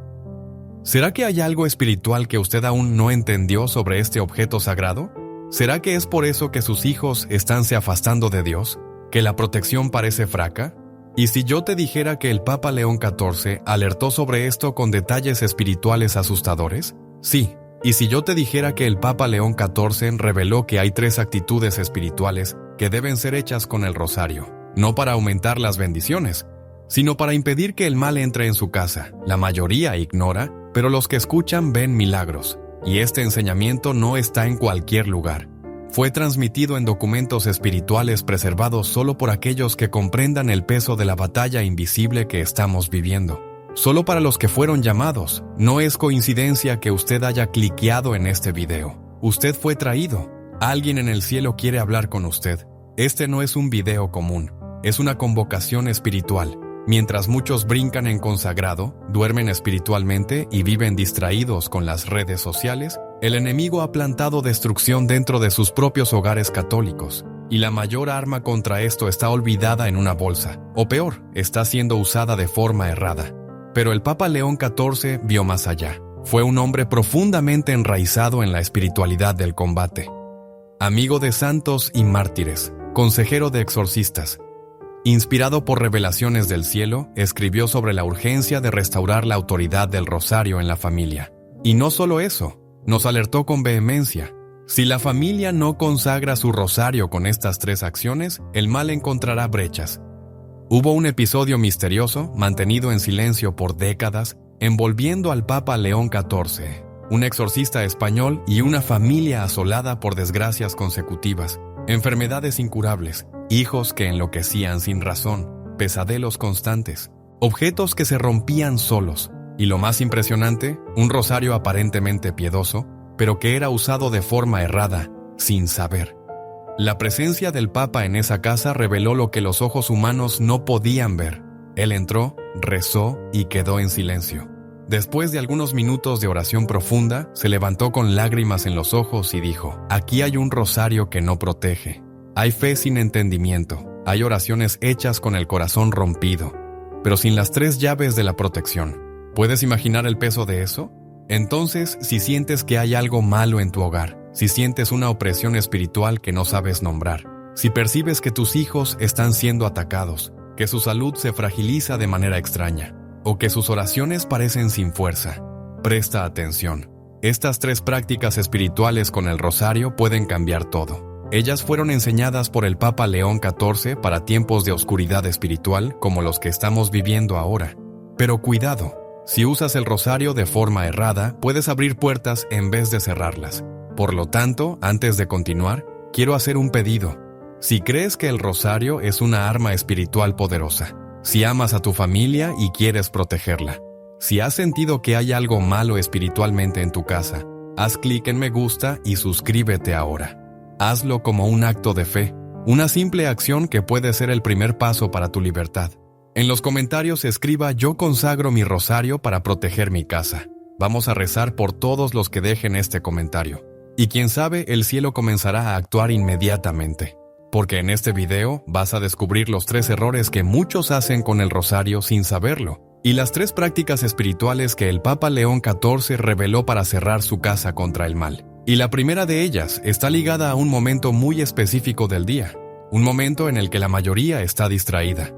¿Será que hay algo espiritual que usted aún no entendió sobre este objeto sagrado? ¿Será que es por eso que sus hijos están se afastando de Dios? ¿Que la protección parece fraca? ¿Y si yo te dijera que el Papa León XIV alertó sobre esto con detalles espirituales asustadores? Sí. ¿Y si yo te dijera que el Papa León XIV reveló que hay 3 actitudes espirituales que deben ser hechas con el rosario, no para aumentar las bendiciones, sino para impedir que el mal entre en su casa? La mayoría ignora, pero los que escuchan ven milagros, y este enseñamiento no está en cualquier lugar. Fue transmitido en documentos espirituales preservados solo por aquellos que comprendan el peso de la batalla invisible que estamos viviendo. Solo para los que fueron llamados. No es coincidencia que usted haya cliqueado en este video. Usted fue traído. Alguien en el cielo quiere hablar con usted. Este no es un video común. Es una convocación espiritual. Mientras muchos brincan en consagrado, duermen espiritualmente y viven distraídos con las redes sociales, el enemigo ha plantado destrucción dentro de sus propios hogares católicos, y la mayor arma contra esto está olvidada en una bolsa, o peor, está siendo usada de forma errada. Pero el Papa León XIV vio más allá. Fue un hombre profundamente enraizado en la espiritualidad del combate. Amigo de santos y mártires, consejero de exorcistas. Inspirado por revelaciones del cielo, escribió sobre la urgencia de restaurar la autoridad del rosario en la familia. Y no solo eso, nos alertó con vehemencia. Si la familia no consagra su rosario con estas 3 acciones, el mal encontrará brechas. Hubo un episodio misterioso, mantenido en silencio por décadas, envolviendo al Papa León XIV, un exorcista español y una familia asolada por desgracias consecutivas, enfermedades incurables, hijos que enloquecían sin razón, pesadelos constantes, objetos que se rompían solos, y lo más impresionante, un rosario aparentemente piedoso, pero que era usado de forma errada, sin saber. La presencia del Papa en esa casa reveló lo que los ojos humanos no podían ver. Él entró, rezó y quedó en silencio. Después de algunos minutos de oración profunda, se levantó con lágrimas en los ojos y dijo: aquí hay un rosario que no protege. Hay fe sin entendimiento. Hay oraciones hechas con el corazón rompido, pero sin las 3 llaves de la protección. ¿Puedes imaginar el peso de eso? Entonces, si sientes que hay algo malo en tu hogar, si sientes una opresión espiritual que no sabes nombrar, si percibes que tus hijos están siendo atacados, que su salud se fragiliza de manera extraña, o que sus oraciones parecen sin fuerza, presta atención. Estas 3 prácticas espirituales con el rosario pueden cambiar todo. Ellas fueron enseñadas por el Papa León XIV para tiempos de oscuridad espiritual como los que estamos viviendo ahora. Pero cuidado, si usas el rosario de forma errada, puedes abrir puertas en vez de cerrarlas. Por lo tanto, antes de continuar, quiero hacer un pedido. Si crees que el rosario es una arma espiritual poderosa, si amas a tu familia y quieres protegerla, si has sentido que hay algo malo espiritualmente en tu casa, haz clic en me gusta y suscríbete ahora. Hazlo como un acto de fe, una simple acción que puede ser el primer paso para tu libertad. En los comentarios escriba: yo consagro mi rosario para proteger mi casa. Vamos a rezar por todos los que dejen este comentario. Y quién sabe, el cielo comenzará a actuar inmediatamente. Porque en este video vas a descubrir los 3 errores que muchos hacen con el rosario sin saberlo, y las 3 prácticas espirituales que el Papa León XIV reveló para cerrar su casa contra el mal. Y la primera de ellas está ligada a un momento muy específico del día, un momento en el que la mayoría está distraída.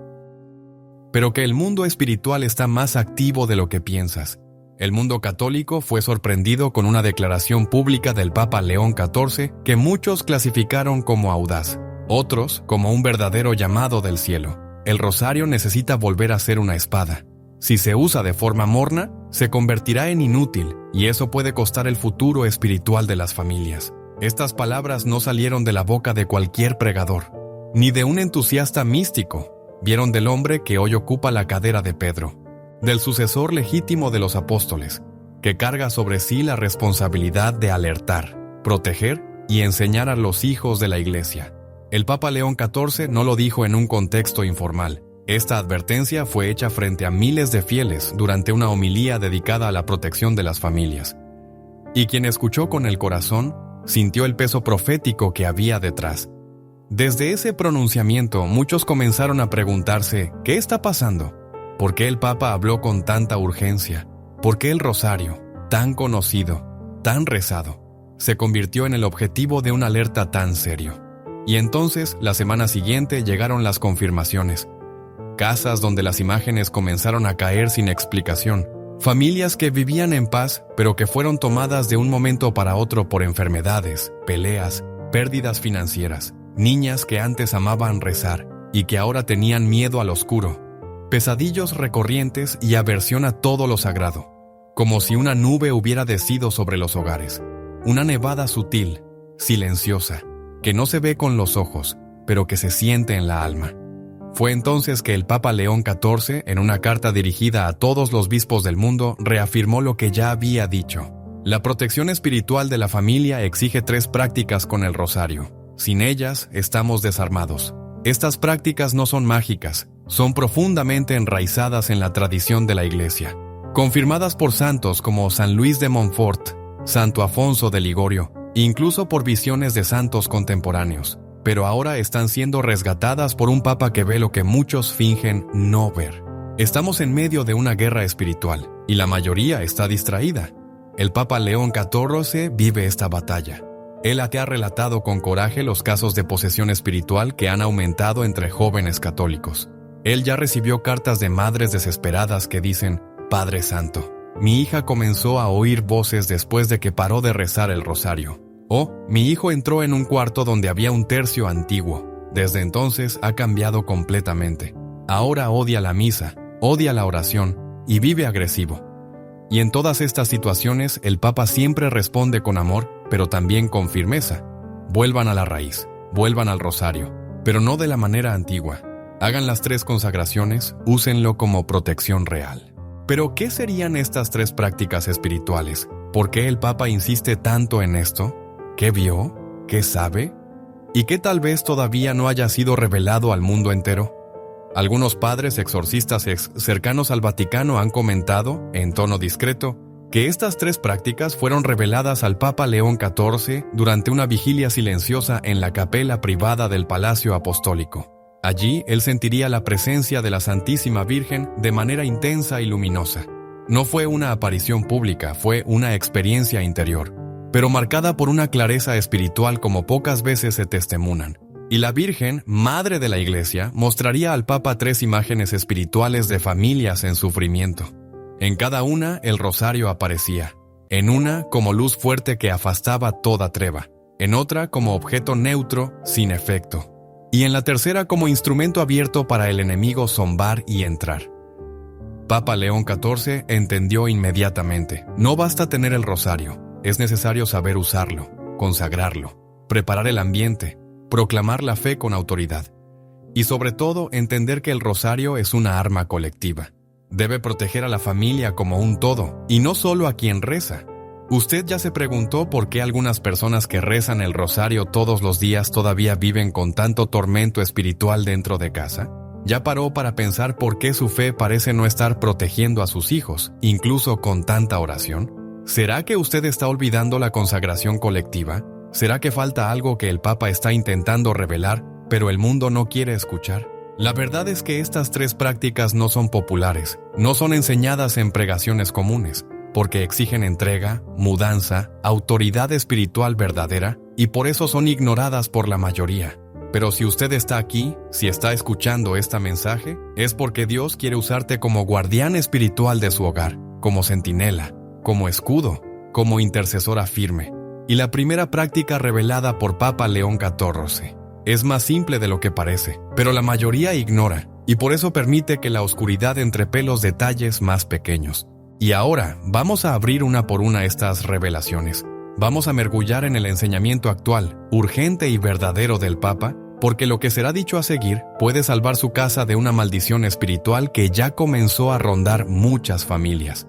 Pero que el mundo espiritual está más activo de lo que piensas. El mundo católico fue sorprendido con una declaración pública del Papa León XIV que muchos clasificaron como audaz. Otros, como un verdadero llamado del cielo. El rosario necesita volver a ser una espada. Si se usa de forma morna, se convertirá en inútil, y eso puede costar el futuro espiritual de las familias. Estas palabras no salieron de la boca de cualquier pregador, ni de un entusiasta místico. Vieron del hombre que hoy ocupa la cadera de Pedro, del sucesor legítimo de los apóstoles, que carga sobre sí la responsabilidad de alertar, proteger y enseñar a los hijos de la Iglesia. El Papa León XIV no lo dijo en un contexto informal. Esta advertencia fue hecha frente a miles de fieles durante una homilía dedicada a la protección de las familias. Y quien escuchó con el corazón, sintió el peso profético que había detrás. Desde ese pronunciamiento, muchos comenzaron a preguntarse: ¿qué está pasando? ¿Por qué el Papa habló con tanta urgencia? ¿Por qué el rosario, tan conocido, tan rezado, se convirtió en el objetivo de una alerta tan serio? Y entonces, la semana siguiente, llegaron las confirmaciones. Casas donde las imágenes comenzaron a caer sin explicación. Familias que vivían en paz, pero que fueron tomadas de un momento para otro por enfermedades, peleas, pérdidas financieras. Niñas que antes amaban rezar y que ahora tenían miedo al oscuro. Pesadillos recurrentes y aversión a todo lo sagrado. Como si una nube hubiera descido sobre los hogares. Una nevada sutil, silenciosa, que no se ve con los ojos, pero que se siente en la alma. Fue entonces que el Papa León XIV, en una carta dirigida a todos los obispos del mundo, reafirmó lo que ya había dicho. La protección espiritual de la familia exige 3 prácticas con el rosario. Sin ellas, estamos desarmados. Estas prácticas no son mágicas, son profundamente enraizadas en la tradición de la Iglesia. Confirmadas por santos como San Luis de Montfort, Santo Afonso de Ligorio, incluso por visiones de santos contemporáneos, pero ahora están siendo resgatadas por un papa que ve lo que muchos fingen no ver. Estamos en medio de una guerra espiritual, y la mayoría está distraída. El Papa León XIV vive esta batalla. Él ha relatado con coraje los casos de posesión espiritual que han aumentado entre jóvenes católicos. Él ya recibió cartas de madres desesperadas que dicen: Padre Santo, mi hija comenzó a oír voces después de que paró de rezar el rosario. O, mi hijo entró en un cuarto donde había un tercio antiguo. Desde entonces ha cambiado completamente. Ahora odia la misa, odia la oración y vive agresivo. Y en todas estas situaciones el Papa siempre responde con amor, pero también con firmeza. Vuelvan a la raíz, vuelvan al rosario, pero no de la manera antigua. Hagan las 3 consagraciones, úsenlo como protección real. Pero, ¿qué serían estas 3 prácticas espirituales? ¿Por qué el Papa insiste tanto en esto? ¿Qué vio? ¿Qué sabe? ¿Y qué tal vez todavía no haya sido revelado al mundo entero? Algunos padres exorcistas cercanos al Vaticano han comentado, en tono discreto, que estas 3 prácticas fueron reveladas al Papa León XIV durante una vigilia silenciosa en la capela privada del Palacio Apostólico. Allí, él sentiría la presencia de la Santísima Virgen de manera intensa y luminosa. No fue una aparición pública, fue una experiencia interior, pero marcada por una clareza espiritual como pocas veces se testimunan. Y la Virgen, Madre de la Iglesia, mostraría al Papa 3 imágenes espirituales de familias en sufrimiento. En cada una, el rosario aparecía. En una, como luz fuerte que afastaba toda treva. En otra, como objeto neutro, sin efecto. Y en la tercera, como instrumento abierto para el enemigo zombar y entrar. Papa León XIV entendió inmediatamente. No basta tener el rosario, es necesario saber usarlo, consagrarlo, preparar el ambiente, proclamar la fe con autoridad. Y sobre todo, entender que el rosario es una arma colectiva. Debe proteger a la familia como un todo, y no solo a quien reza. ¿Usted ya se preguntó por qué algunas personas que rezan el rosario todos los días todavía viven con tanto tormento espiritual dentro de casa? ¿Ya paró para pensar por qué su fe parece no estar protegiendo a sus hijos, incluso con tanta oración? ¿Será que usted está olvidando la consagración colectiva? ¿Será que falta algo que el Papa está intentando revelar, pero el mundo no quiere escuchar? La verdad es que estas 3 prácticas no son populares, no son enseñadas en pregaciones comunes, porque exigen entrega, mudanza, autoridad espiritual verdadera, y por eso son ignoradas por la mayoría. Pero si usted está aquí, si está escuchando este mensaje, es porque Dios quiere usarte como guardián espiritual de su hogar, como centinela, como escudo, como intercesora firme. Y la primera práctica revelada por Papa León XIV es más simple de lo que parece, pero la mayoría ignora, y por eso permite que la oscuridad entrepe los detalles más pequeños. Y ahora, vamos a abrir una por una estas revelaciones. Vamos a mergullar en el enseñamiento actual, urgente y verdadero del Papa, porque lo que será dicho a seguir puede salvar su casa de una maldición espiritual que ya comenzó a rondar muchas familias.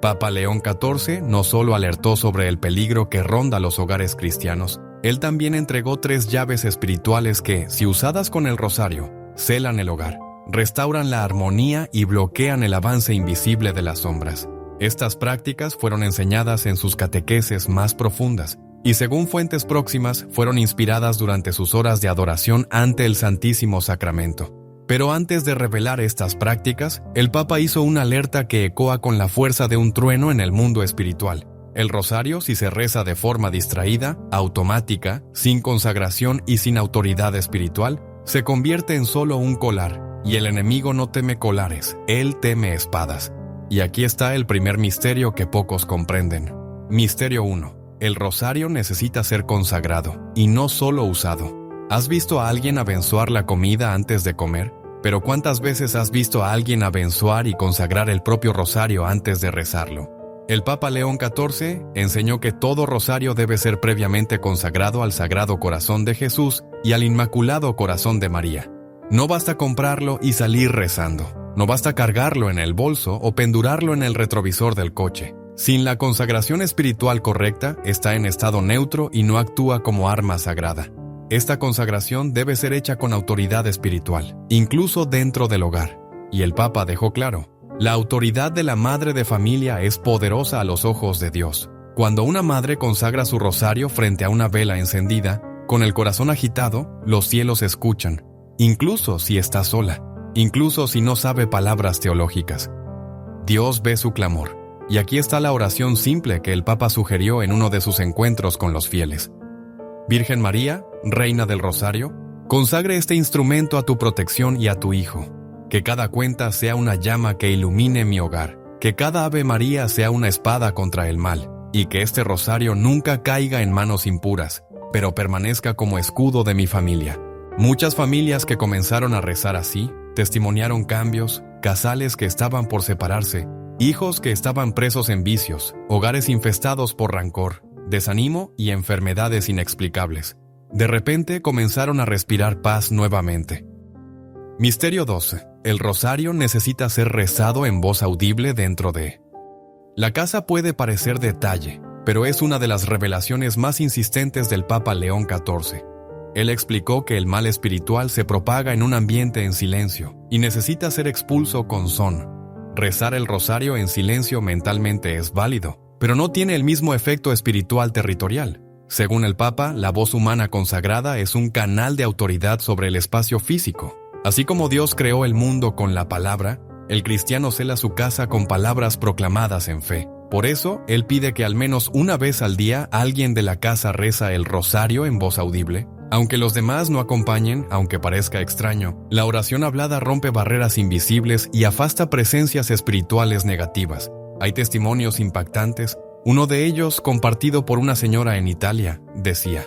Papa León XIV no solo alertó sobre el peligro que ronda los hogares cristianos, él también entregó 3 llaves espirituales que, si usadas con el rosario, celan el hogar, restauran la armonía y bloquean el avance invisible de las sombras. Estas prácticas fueron enseñadas en sus catequeses más profundas y, según fuentes próximas, fueron inspiradas durante sus horas de adoración ante el Santísimo Sacramento. Pero antes de revelar estas prácticas, el Papa hizo una alerta que ecoa con la fuerza de un trueno en el mundo espiritual. El rosario, si se reza de forma distraída, automática, sin consagración y sin autoridad espiritual, se convierte en solo un colar, y el enemigo no teme colares, él teme espadas. Y aquí está el primer misterio que pocos comprenden. Misterio 1. El rosario necesita ser consagrado, y no solo usado. ¿Has visto a alguien abençoar la comida antes de comer? Pero ¿cuántas veces has visto a alguien abençoar y consagrar el propio rosario antes de rezarlo? El Papa León XIV enseñó que todo rosario debe ser previamente consagrado al Sagrado Corazón de Jesús y al Inmaculado Corazón de María. No basta comprarlo y salir rezando. No basta cargarlo en el bolso o pendurarlo en el retrovisor del coche. Sin la consagración espiritual correcta, está en estado neutro y no actúa como arma sagrada. Esta consagración debe ser hecha con autoridad espiritual, incluso dentro del hogar. Y el Papa dejó claro: la autoridad de la madre de familia es poderosa a los ojos de Dios. Cuando una madre consagra su rosario frente a una vela encendida, con el corazón agitado, los cielos escuchan, incluso si está sola, incluso si no sabe palabras teológicas. Dios ve su clamor, y aquí está la oración simple que el Papa sugirió en uno de sus encuentros con los fieles. Virgen María, Reina del Rosario, consagre este instrumento a tu protección y a tu Hijo. Que cada cuenta sea una llama que ilumine mi hogar, que cada Ave María sea una espada contra el mal, y que este rosario nunca caiga en manos impuras, pero permanezca como escudo de mi familia. Muchas familias que comenzaron a rezar así, testimoniaron cambios, casales que estaban por separarse, hijos que estaban presos en vicios, hogares infestados por rancor, desánimo y enfermedades inexplicables. De repente comenzaron a respirar paz nuevamente. Misterio 12. El rosario necesita ser rezado en voz audible dentro de. La casa puede parecer detalle, pero es una de las revelaciones más insistentes del Papa León XIV. Él explicó que el mal espiritual se propaga en un ambiente en silencio y necesita ser expulso con son. Rezar el rosario en silencio mentalmente es válido, pero no tiene el mismo efecto espiritual territorial. Según el Papa, la voz humana consagrada es un canal de autoridad sobre el espacio físico. Así como Dios creó el mundo con la palabra, el cristiano cela su casa con palabras proclamadas en fe. Por eso, él pide que al menos una vez al día alguien de la casa reza el rosario en voz audible. Aunque los demás no acompañen, aunque parezca extraño, la oración hablada rompe barreras invisibles y afasta presencias espirituales negativas. Hay testimonios impactantes. Uno de ellos, compartido por una señora en Italia, decía: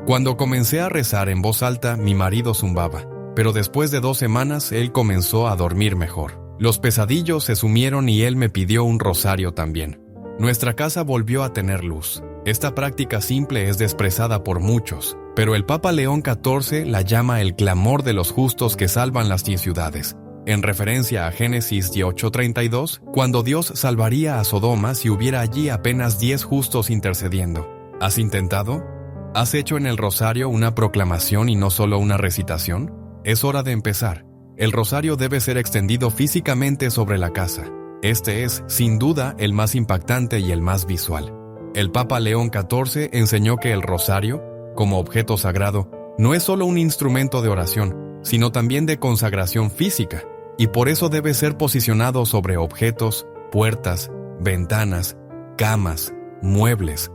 «Cuando comencé a rezar en voz alta, mi marido zumbaba, pero después de 2 semanas él comenzó a dormir mejor. Los pesadillos se sumieron y él me pidió un rosario también. Nuestra casa volvió a tener luz». Esta práctica simple es despreciada por muchos, pero el Papa León XIV la llama el clamor de los justos que salvan las 10 ciudades, en referencia a Génesis 18:32, cuando Dios salvaría a Sodoma si hubiera allí apenas 10 justos intercediendo. ¿Has intentado? ¿Has hecho en el rosario una proclamación y no solo una recitación? Es hora de empezar. El rosario debe ser extendido físicamente sobre la casa. Este es, sin duda, el más impactante y el más visual. El Papa León XIV enseñó que el rosario, como objeto sagrado, no es solo un instrumento de oración, sino también de consagración física, y por eso debe ser posicionado sobre objetos, puertas, ventanas, camas, muebles,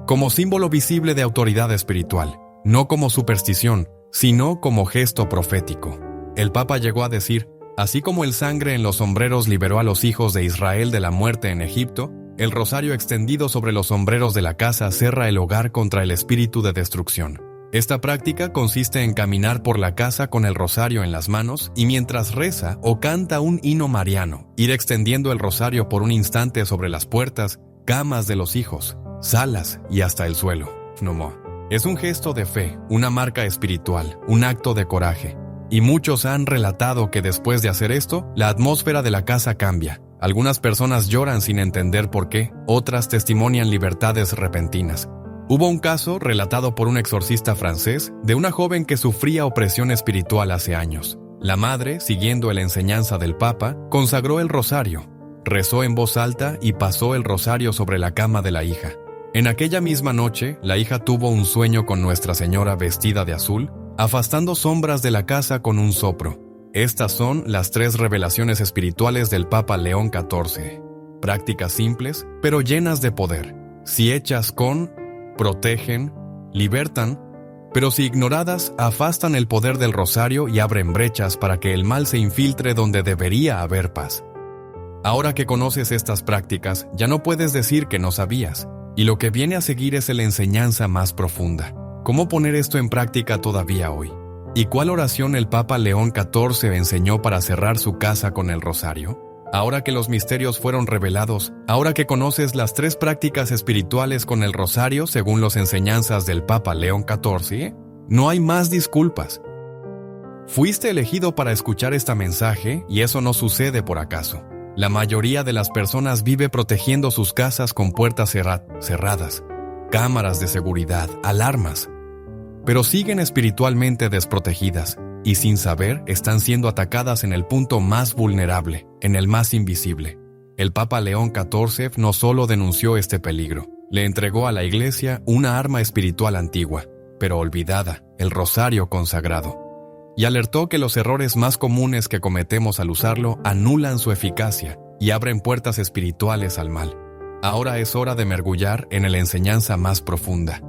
como símbolo visible de autoridad espiritual, no como superstición, sino como gesto profético. El Papa llegó a decir: así como el sangre en los sombreros liberó a los hijos de Israel de la muerte en Egipto, el rosario extendido sobre los sombreros de la casa cerra el hogar contra el espíritu de destrucción. Esta práctica consiste en caminar por la casa con el rosario en las manos y mientras reza o canta un himno mariano, ir extendiendo el rosario por un instante sobre las puertas, camas de los hijos, salas y hasta el suelo. Es un gesto de fe, una marca espiritual, un acto de coraje. Y muchos han relatado que después de hacer esto, la atmósfera de la casa cambia. Algunas personas lloran sin entender por qué, otras testimonian libertades repentinas. Hubo un caso, relatado por un exorcista francés, de una joven que sufría opresión espiritual hace años. La madre, siguiendo la enseñanza del Papa, consagró el rosario, rezó en voz alta y pasó el rosario sobre la cama de la hija. En aquella misma noche, la hija tuvo un sueño con Nuestra Señora vestida de azul, afastando sombras de la casa con un soplo. Estas son las 3 revelaciones espirituales del Papa León XIV. Prácticas simples, pero llenas de poder. Si hechas con, protegen, libertan, pero si ignoradas, afastan el poder del rosario y abren brechas para que el mal se infiltre donde debería haber paz. Ahora que conoces estas prácticas, ya no puedes decir que no sabías, y lo que viene a seguir es la enseñanza más profunda. ¿Cómo poner esto en práctica todavía hoy? ¿Y cuál oración el Papa León XIV enseñó para cerrar su casa con el rosario? Ahora que los misterios fueron revelados, ahora que conoces las 3 prácticas espirituales con el rosario según las enseñanzas del Papa León XIV, no hay más disculpas. Fuiste elegido para escuchar este mensaje y eso no sucede por acaso. La mayoría de las personas vive protegiendo sus casas con puertas cerradas, cámaras de seguridad, alarmas, pero siguen espiritualmente desprotegidas y sin saber están siendo atacadas en el punto más vulnerable, en el más invisible. El Papa León XIV no solo denunció este peligro, le entregó a la Iglesia una arma espiritual antigua, pero olvidada, el rosario consagrado, y alertó que los errores más comunes que cometemos al usarlo anulan su eficacia y abren puertas espirituales al mal. Ahora es hora de mergullar en la enseñanza más profunda.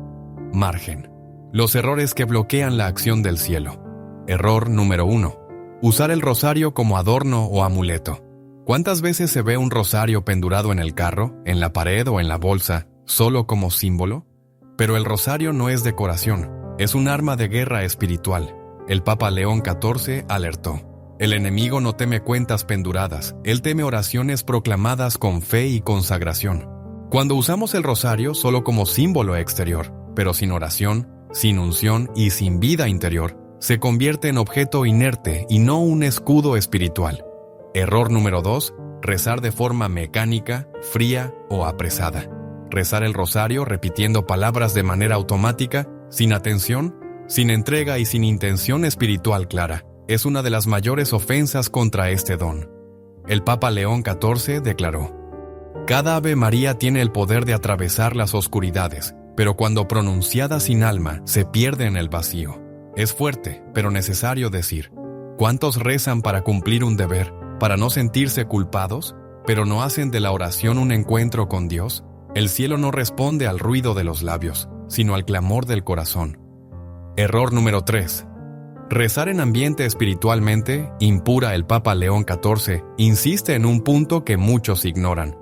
Margen. Los errores que bloquean la acción del cielo. Error número 1. Usar el rosario como adorno o amuleto. ¿Cuántas veces se ve un rosario pendurado en el carro, en la pared o en la bolsa, solo como símbolo? Pero el rosario no es decoración, es un arma de guerra espiritual. El Papa León XIV alertó: el enemigo no teme cuentas penduradas, él teme oraciones proclamadas con fe y consagración. Cuando usamos el rosario solo como símbolo exterior, pero sin oración, sin unción y sin vida interior, se convierte en objeto inerte y no un escudo espiritual. Error número 2. Rezar de forma mecánica, fría o apresada. Rezar el rosario repitiendo palabras de manera automática, sin atención, sin entrega y sin intención espiritual clara, es una de las mayores ofensas contra este don. El Papa León XIV declaró: cada Ave María tiene el poder de atravesar las oscuridades, pero cuando pronunciada sin alma, se pierde en el vacío. Es fuerte, pero necesario decir: ¿cuántos rezan para cumplir un deber, para no sentirse culpados, pero no hacen de la oración un encuentro con Dios? El cielo no responde al ruido de los labios, sino al clamor del corazón. Error número 3. Rezar en ambiente espiritualmente impura. El Papa León XIV insiste en un punto que muchos ignoran.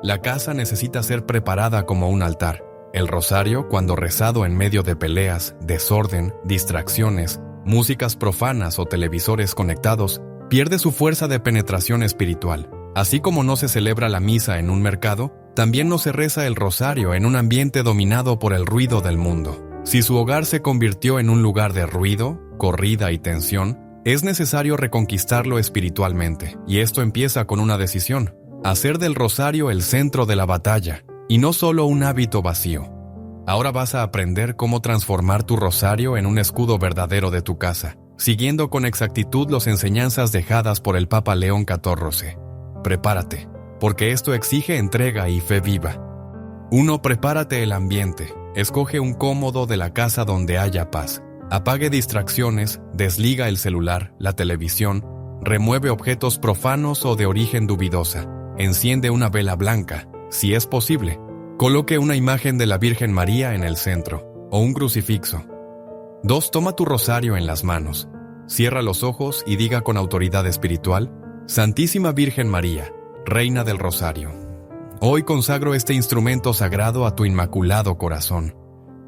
La casa necesita ser preparada como un altar. El rosario, cuando rezado en medio de peleas, desorden, distracciones, músicas profanas o televisores conectados, pierde su fuerza de penetración espiritual. Así como no se celebra la misa en un mercado, también no se reza el rosario en un ambiente dominado por el ruido del mundo. Si su hogar se convirtió en un lugar de ruido, corrida y tensión, es necesario reconquistarlo espiritualmente, y esto empieza con una decisión: hacer del rosario el centro de la batalla, y no solo un hábito vacío. Ahora vas a aprender cómo transformar tu rosario en un escudo verdadero de tu casa, siguiendo con exactitud las enseñanzas dejadas por el Papa León XIV. Prepárate, porque esto exige entrega y fe viva. 1. Prepárate el ambiente. Escoge un cómodo de la casa donde haya paz. Apague distracciones, desliga el celular, la televisión, remueve objetos profanos o de origen dubidosa. Enciende una vela blanca, si es posible. Coloque una imagen de la Virgen María en el centro, o un crucifijo. 2. Toma tu rosario en las manos. Cierra los ojos y diga con autoridad espiritual: Santísima Virgen María, Reina del Rosario, hoy consagro este instrumento sagrado a tu inmaculado corazón.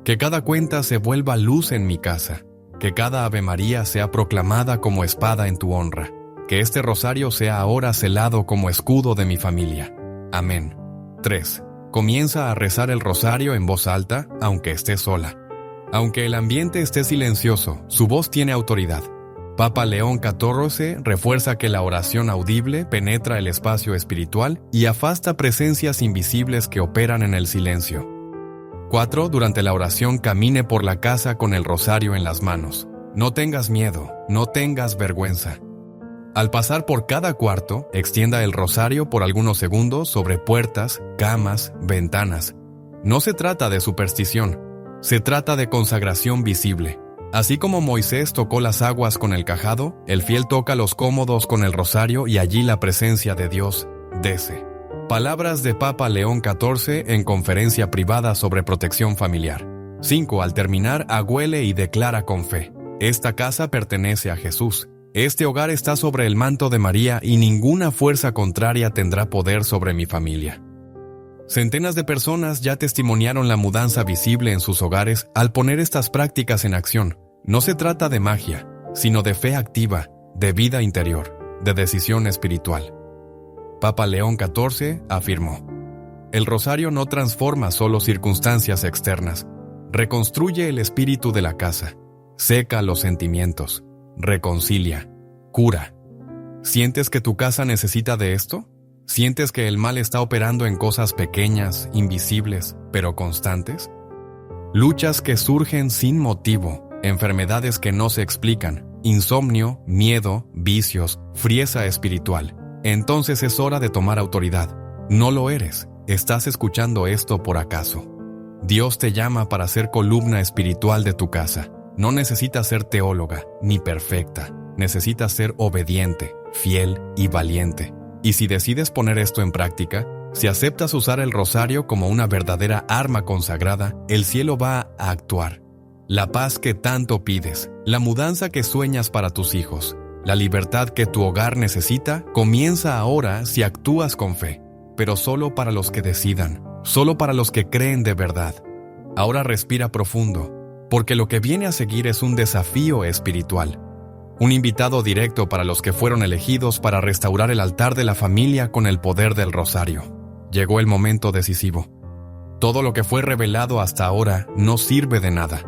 Que cada cuenta se vuelva luz en mi casa. Que cada Ave María sea proclamada como espada en tu honra. Que este rosario sea ahora celado como escudo de mi familia. Amén. 3. Comienza a rezar el rosario en voz alta, aunque estés sola. Aunque el ambiente esté silencioso, su voz tiene autoridad. Papa León XIV refuerza que la oración audible penetra el espacio espiritual y afasta presencias invisibles que operan en el silencio. 4. Durante la oración camine por la casa con el rosario en las manos. No tengas miedo, no tengas vergüenza. Al pasar por cada cuarto, extienda el rosario por algunos segundos sobre puertas, camas, ventanas. No se trata de superstición, se trata de consagración visible. Así como Moisés tocó las aguas con el cajado, el fiel toca los cómodos con el rosario y allí la presencia de Dios desce. Palabras de Papa León XIV en conferencia privada sobre protección familiar. 5. Al terminar, agüele y declara con fe: esta casa pertenece a Jesús. Este hogar está sobre el manto de María y ninguna fuerza contraria tendrá poder sobre mi familia. Centenas de personas ya testimoniaron la mudanza visible en sus hogares al poner estas prácticas en acción. No se trata de magia, sino de fe activa, de vida interior, de decisión espiritual. Papa León XIV afirmó: el rosario no transforma solo circunstancias externas, reconstruye el espíritu de la casa, seca los sentimientos, reconcilia, cura. ¿Sientes que tu casa necesita de esto? ¿Sientes que el mal está operando en cosas pequeñas, invisibles, pero constantes? Luchas que surgen sin motivo, enfermedades que no se explican, insomnio, miedo, vicios, frieza espiritual. Entonces es hora de tomar autoridad. No lo eres. ¿Estás escuchando esto por acaso? Dios te llama para ser columna espiritual de tu casa. No necesitas ser teóloga, ni perfecta. Necesitas ser obediente, fiel y valiente. Y si decides poner esto en práctica, si aceptas usar el rosario como una verdadera arma consagrada, el cielo va a actuar. La paz que tanto pides, la mudanza que sueñas para tus hijos, la libertad que tu hogar necesita, comienza ahora si actúas con fe, pero solo para los que decidan, solo para los que creen de verdad. Ahora respira profundo, porque lo que viene a seguir es un desafío espiritual. Un invitado directo para los que fueron elegidos para restaurar el altar de la familia con el poder del rosario. Llegó el momento decisivo. Todo lo que fue revelado hasta ahora no sirve de nada.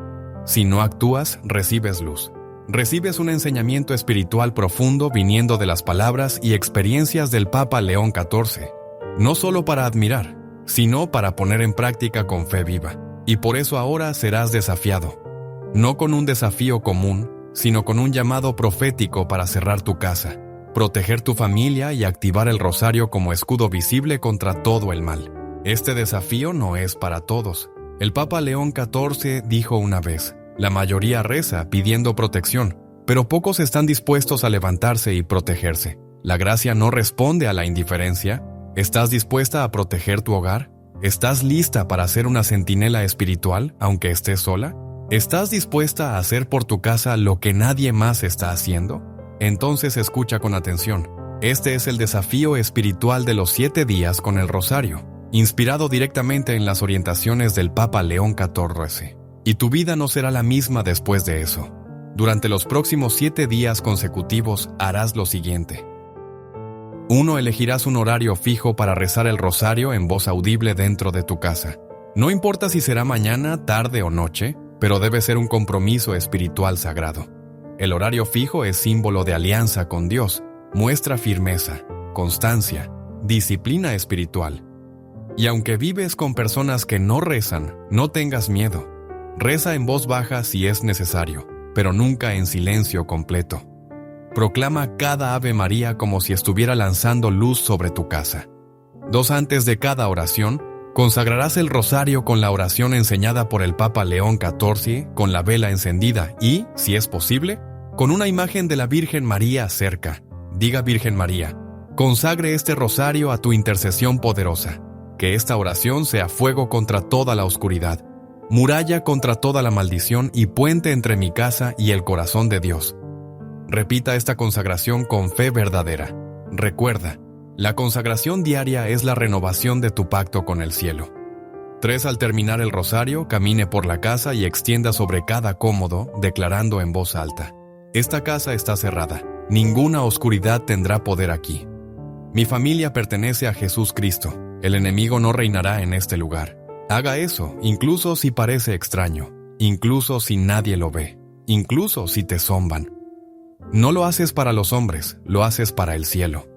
Si no actúas, recibes luz. Recibes un enseñamiento espiritual profundo viniendo de las palabras y experiencias del Papa León XIV. No solo para admirar, sino para poner en práctica con fe viva. Y por eso ahora serás desafiado. no con un desafío común, sino con un llamado profético para cerrar tu casa, proteger tu familia y activar el rosario como escudo visible contra todo el mal. Este desafío no es para todos. El Papa León XIV dijo una vez: la mayoría reza pidiendo protección, pero pocos están dispuestos a levantarse y protegerse. La gracia no responde a la indiferencia. ¿Estás dispuesta a proteger tu hogar? ¿Estás lista para ser una centinela espiritual, aunque estés sola? ¿Estás dispuesta a hacer por tu casa lo que nadie más está haciendo? Entonces escucha con atención. Este es el desafío espiritual de los 7 días con el rosario, inspirado directamente en las orientaciones del Papa León XIV. Y tu vida no será la misma después de eso. Durante los próximos 7 días consecutivos harás lo siguiente. 1. Elegirás un horario fijo para rezar el rosario en voz audible dentro de tu casa. No importa si será mañana, tarde o noche, pero debe ser un compromiso espiritual sagrado. El horario fijo es símbolo de alianza con Dios, muestra firmeza, constancia, disciplina espiritual. Y aunque vives con personas que no rezan, no tengas miedo. Reza en voz baja si es necesario, pero nunca en silencio completo. Proclama cada Ave María como si estuviera lanzando luz sobre tu casa. 2. Antes de cada oración, consagrarás el rosario con la oración enseñada por el Papa León XIV, con la vela encendida y, si es posible, con una imagen de la Virgen María cerca. Diga: Virgen María, consagre este rosario a tu intercesión poderosa. Que esta oración sea fuego contra toda la oscuridad, muralla contra toda la maldición y puente entre mi casa y el corazón de Dios. Repita esta consagración con fe verdadera. Recuerda, la consagración diaria es la renovación de tu pacto con el cielo. 3. Al terminar el rosario, camine por la casa y extienda sobre cada cómodo, declarando en voz alta: esta casa está cerrada, ninguna oscuridad tendrá poder aquí. Mi familia pertenece a Jesús Cristo, el enemigo no reinará en este lugar. Haga eso, incluso si parece extraño, incluso si nadie lo ve, incluso si te zomban. No lo haces para los hombres, lo haces para el cielo.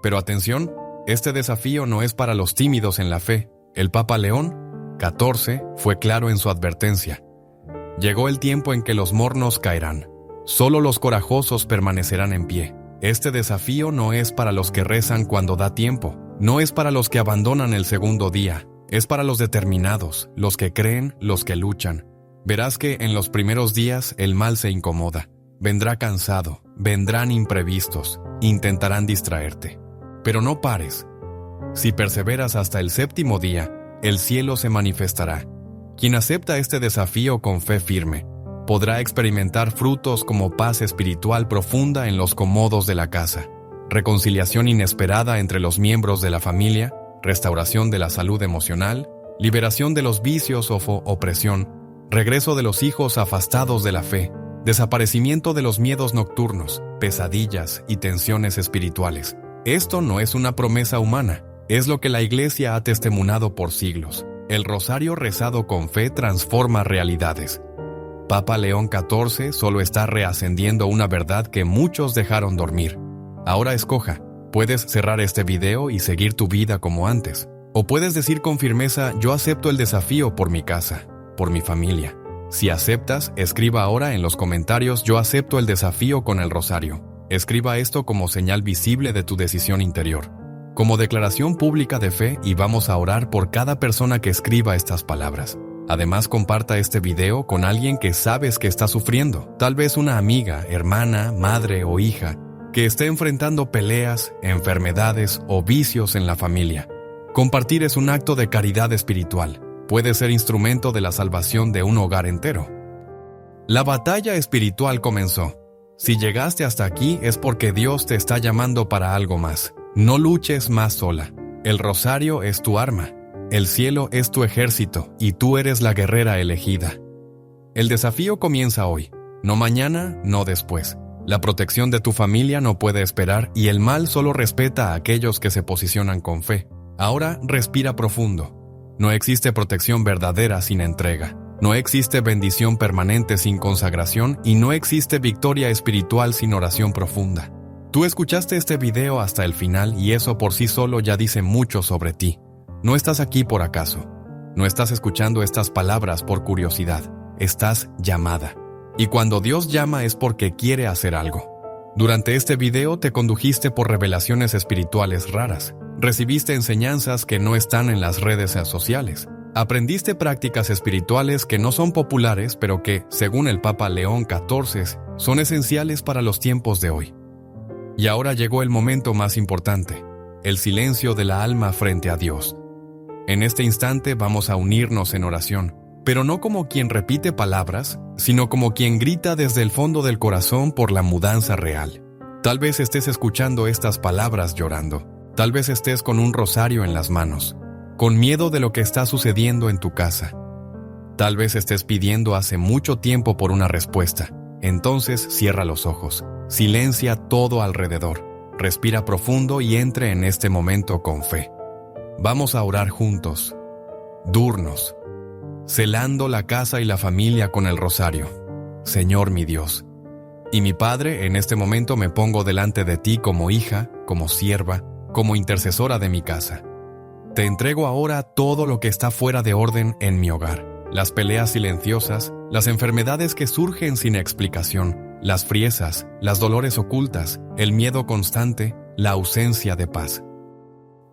Pero atención, este desafío no es para los tímidos en la fe. El Papa León XIV fue claro en su advertencia. Llegó el tiempo en que los mornos caerán. Solo los corajosos permanecerán en pie. Este desafío no es para los que rezan cuando da tiempo. No es para los que abandonan el segundo día. Es para los determinados, los que creen, los que luchan. Verás que en los primeros días el mal se incomoda. Vendrá cansado, vendrán imprevistos, intentarán distraerte. Pero no pares. Si perseveras hasta el 7º día, el cielo se manifestará. Quien acepta este desafío con fe firme, podrá experimentar frutos como paz espiritual profunda en los comodos de la casa, reconciliación inesperada entre los miembros de la familia, restauración de la salud emocional, liberación de los vicios o opresión, regreso de los hijos afastados de la fe, desaparecimiento de los miedos nocturnos, pesadillas y tensiones espirituales. Esto no es una promesa humana, es lo que la Iglesia ha testimoniado por siglos. El rosario rezado con fe transforma realidades. Papa León XIV solo está reascendiendo una verdad que muchos dejaron dormir. Ahora escoja, puedes cerrar este video y seguir tu vida como antes. O puedes decir con firmeza: yo acepto el desafío por mi casa, por mi familia. Si aceptas, escriba ahora en los comentarios: yo acepto el desafío con el rosario. Escriba esto como señal visible de tu decisión interior, como declaración pública de fe, y vamos a orar por cada persona que escriba estas palabras. Además, comparta este video con alguien que sabes que está sufriendo, tal vez una amiga, hermana, madre o hija, que esté enfrentando peleas, enfermedades o vicios en la familia. Compartir es un acto de caridad espiritual. Puede ser instrumento de la salvación de un hogar entero. La batalla espiritual comenzó. Si llegaste hasta aquí es porque Dios te está llamando para algo más. No luches más sola. El rosario es tu arma. El cielo es tu ejército y tú eres la guerrera elegida. El desafío comienza hoy. No mañana, no después. La protección de tu familia no puede esperar y el mal solo respeta a aquellos que se posicionan con fe. Ahora respira profundo. No existe protección verdadera sin entrega. No existe bendición permanente sin consagración y no existe victoria espiritual sin oración profunda. Tú escuchaste este video hasta el final y eso por sí solo ya dice mucho sobre ti. No estás aquí por acaso. No estás escuchando estas palabras por curiosidad. estás llamada. Y cuando Dios llama es porque quiere hacer algo. Durante este video te condujiste por revelaciones espirituales raras. Recibiste enseñanzas que no están en las redes sociales. Aprendiste prácticas espirituales que no son populares, pero que, según el Papa León XIV, son esenciales para los tiempos de hoy. Y ahora llegó el momento más importante, el silencio de la alma frente a Dios. En este instante vamos a unirnos en oración, pero no como quien repite palabras, sino como quien grita desde el fondo del corazón por la mudanza real. Tal vez estés escuchando estas palabras llorando. Tal vez estés con un rosario en las manos, con miedo de lo que está sucediendo en tu casa. Tal vez estés pidiendo hace mucho tiempo por una respuesta. Entonces cierra los ojos, silencia todo alrededor, respira profundo y entre en este momento con fe. Vamos a orar juntos. Durnos, celando la casa y la familia con el rosario. Señor mi Dios y mi Padre, en este momento me pongo delante de ti como hija, como sierva, como intercesora de mi casa. Te entrego ahora todo lo que está fuera de orden en mi hogar. Las peleas silenciosas, las enfermedades que surgen sin explicación, las friezas, las dolores ocultas, el miedo constante, la ausencia de paz.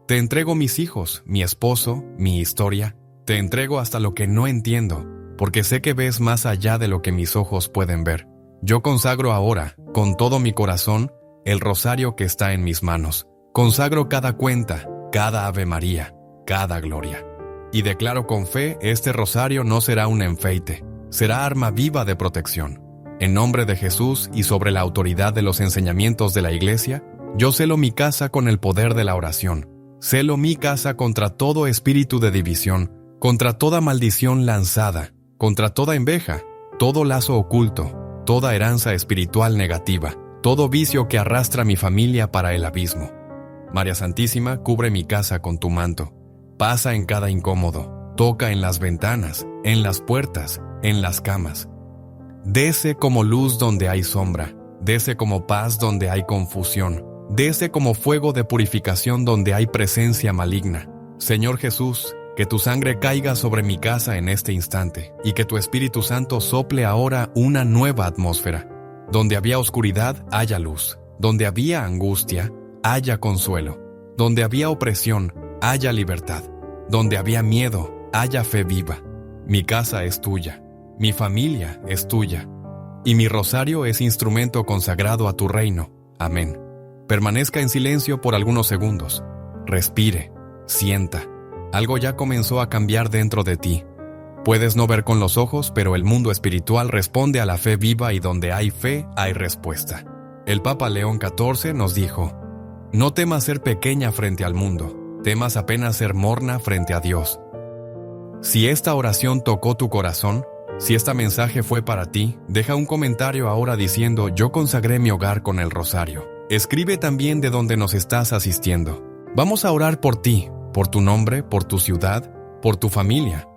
Te entrego mis hijos, mi esposo, mi historia. Te entrego hasta lo que no entiendo, porque sé que ves más allá de lo que mis ojos pueden ver. Yo consagro ahora, con todo mi corazón, el rosario que está en mis manos. Consagro cada cuenta, cada Ave María, cada gloria. Y declaro con fe, este rosario no será un enfeite, será arma viva de protección. En nombre de Jesús y sobre la autoridad de los enseñamientos de la Iglesia, yo celo mi casa con el poder de la oración. Celo mi casa contra todo espíritu de división, contra toda maldición lanzada, contra toda enveja, todo lazo oculto, toda heranza espiritual negativa, todo vicio que arrastra a mi familia para el abismo. María Santísima, cubre mi casa con tu manto. Pasa en cada incómodo, toca en las ventanas, en las puertas, en las camas. Dese como luz donde hay sombra, dese como paz donde hay confusión, dese como fuego de purificación donde hay presencia maligna. Señor Jesús, que tu sangre caiga sobre mi casa en este instante y que tu Espíritu Santo sople ahora una nueva atmósfera. Donde había oscuridad, haya luz. Donde había angustia, haya consuelo. Donde había opresión, haya libertad. Donde había miedo, haya fe viva. Mi casa es tuya, mi familia es tuya, y mi rosario es instrumento consagrado a tu reino. Amén. Permanezca en silencio por algunos segundos. Respire, sienta. Algo ya comenzó a cambiar dentro de ti. Puedes no ver con los ojos, pero el mundo espiritual responde a la fe viva y donde hay fe, hay respuesta. El Papa León XIV nos dijo: no temas ser pequeña frente al mundo, temas apenas ser morna frente a Dios. Si esta oración tocó tu corazón, si este mensaje fue para ti, deja un comentario ahora diciendo: yo consagré mi hogar con el rosario. Escribe también de dónde nos estás asistiendo. Vamos a orar por ti, por tu nombre, por tu ciudad, por tu familia.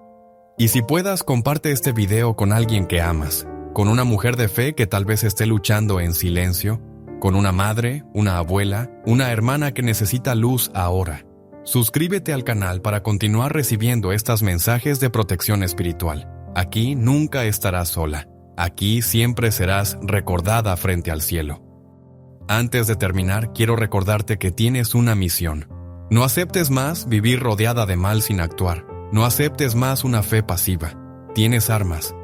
Y si puedas, comparte este video con alguien que amas, con una mujer de fe que tal vez esté luchando en silencio, con una madre, una abuela, una hermana que necesita luz ahora. Suscríbete al canal para continuar recibiendo estos mensajes de protección espiritual. Aquí nunca estarás sola. Aquí siempre serás recordada frente al cielo. Antes de terminar, quiero recordarte que tienes una misión. No aceptes más vivir rodeada de mal sin actuar. No aceptes más una fe pasiva. Tienes armas.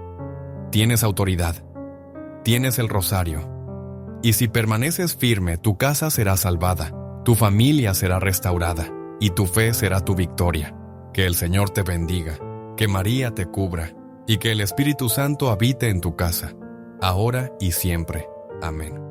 Tienes autoridad. Tienes el rosario. Y si permaneces firme, tu casa será salvada, tu familia será restaurada, y tu fe será tu victoria. Que el Señor te bendiga, que María te cubra, y que el Espíritu Santo habite en tu casa, ahora y siempre. Amén.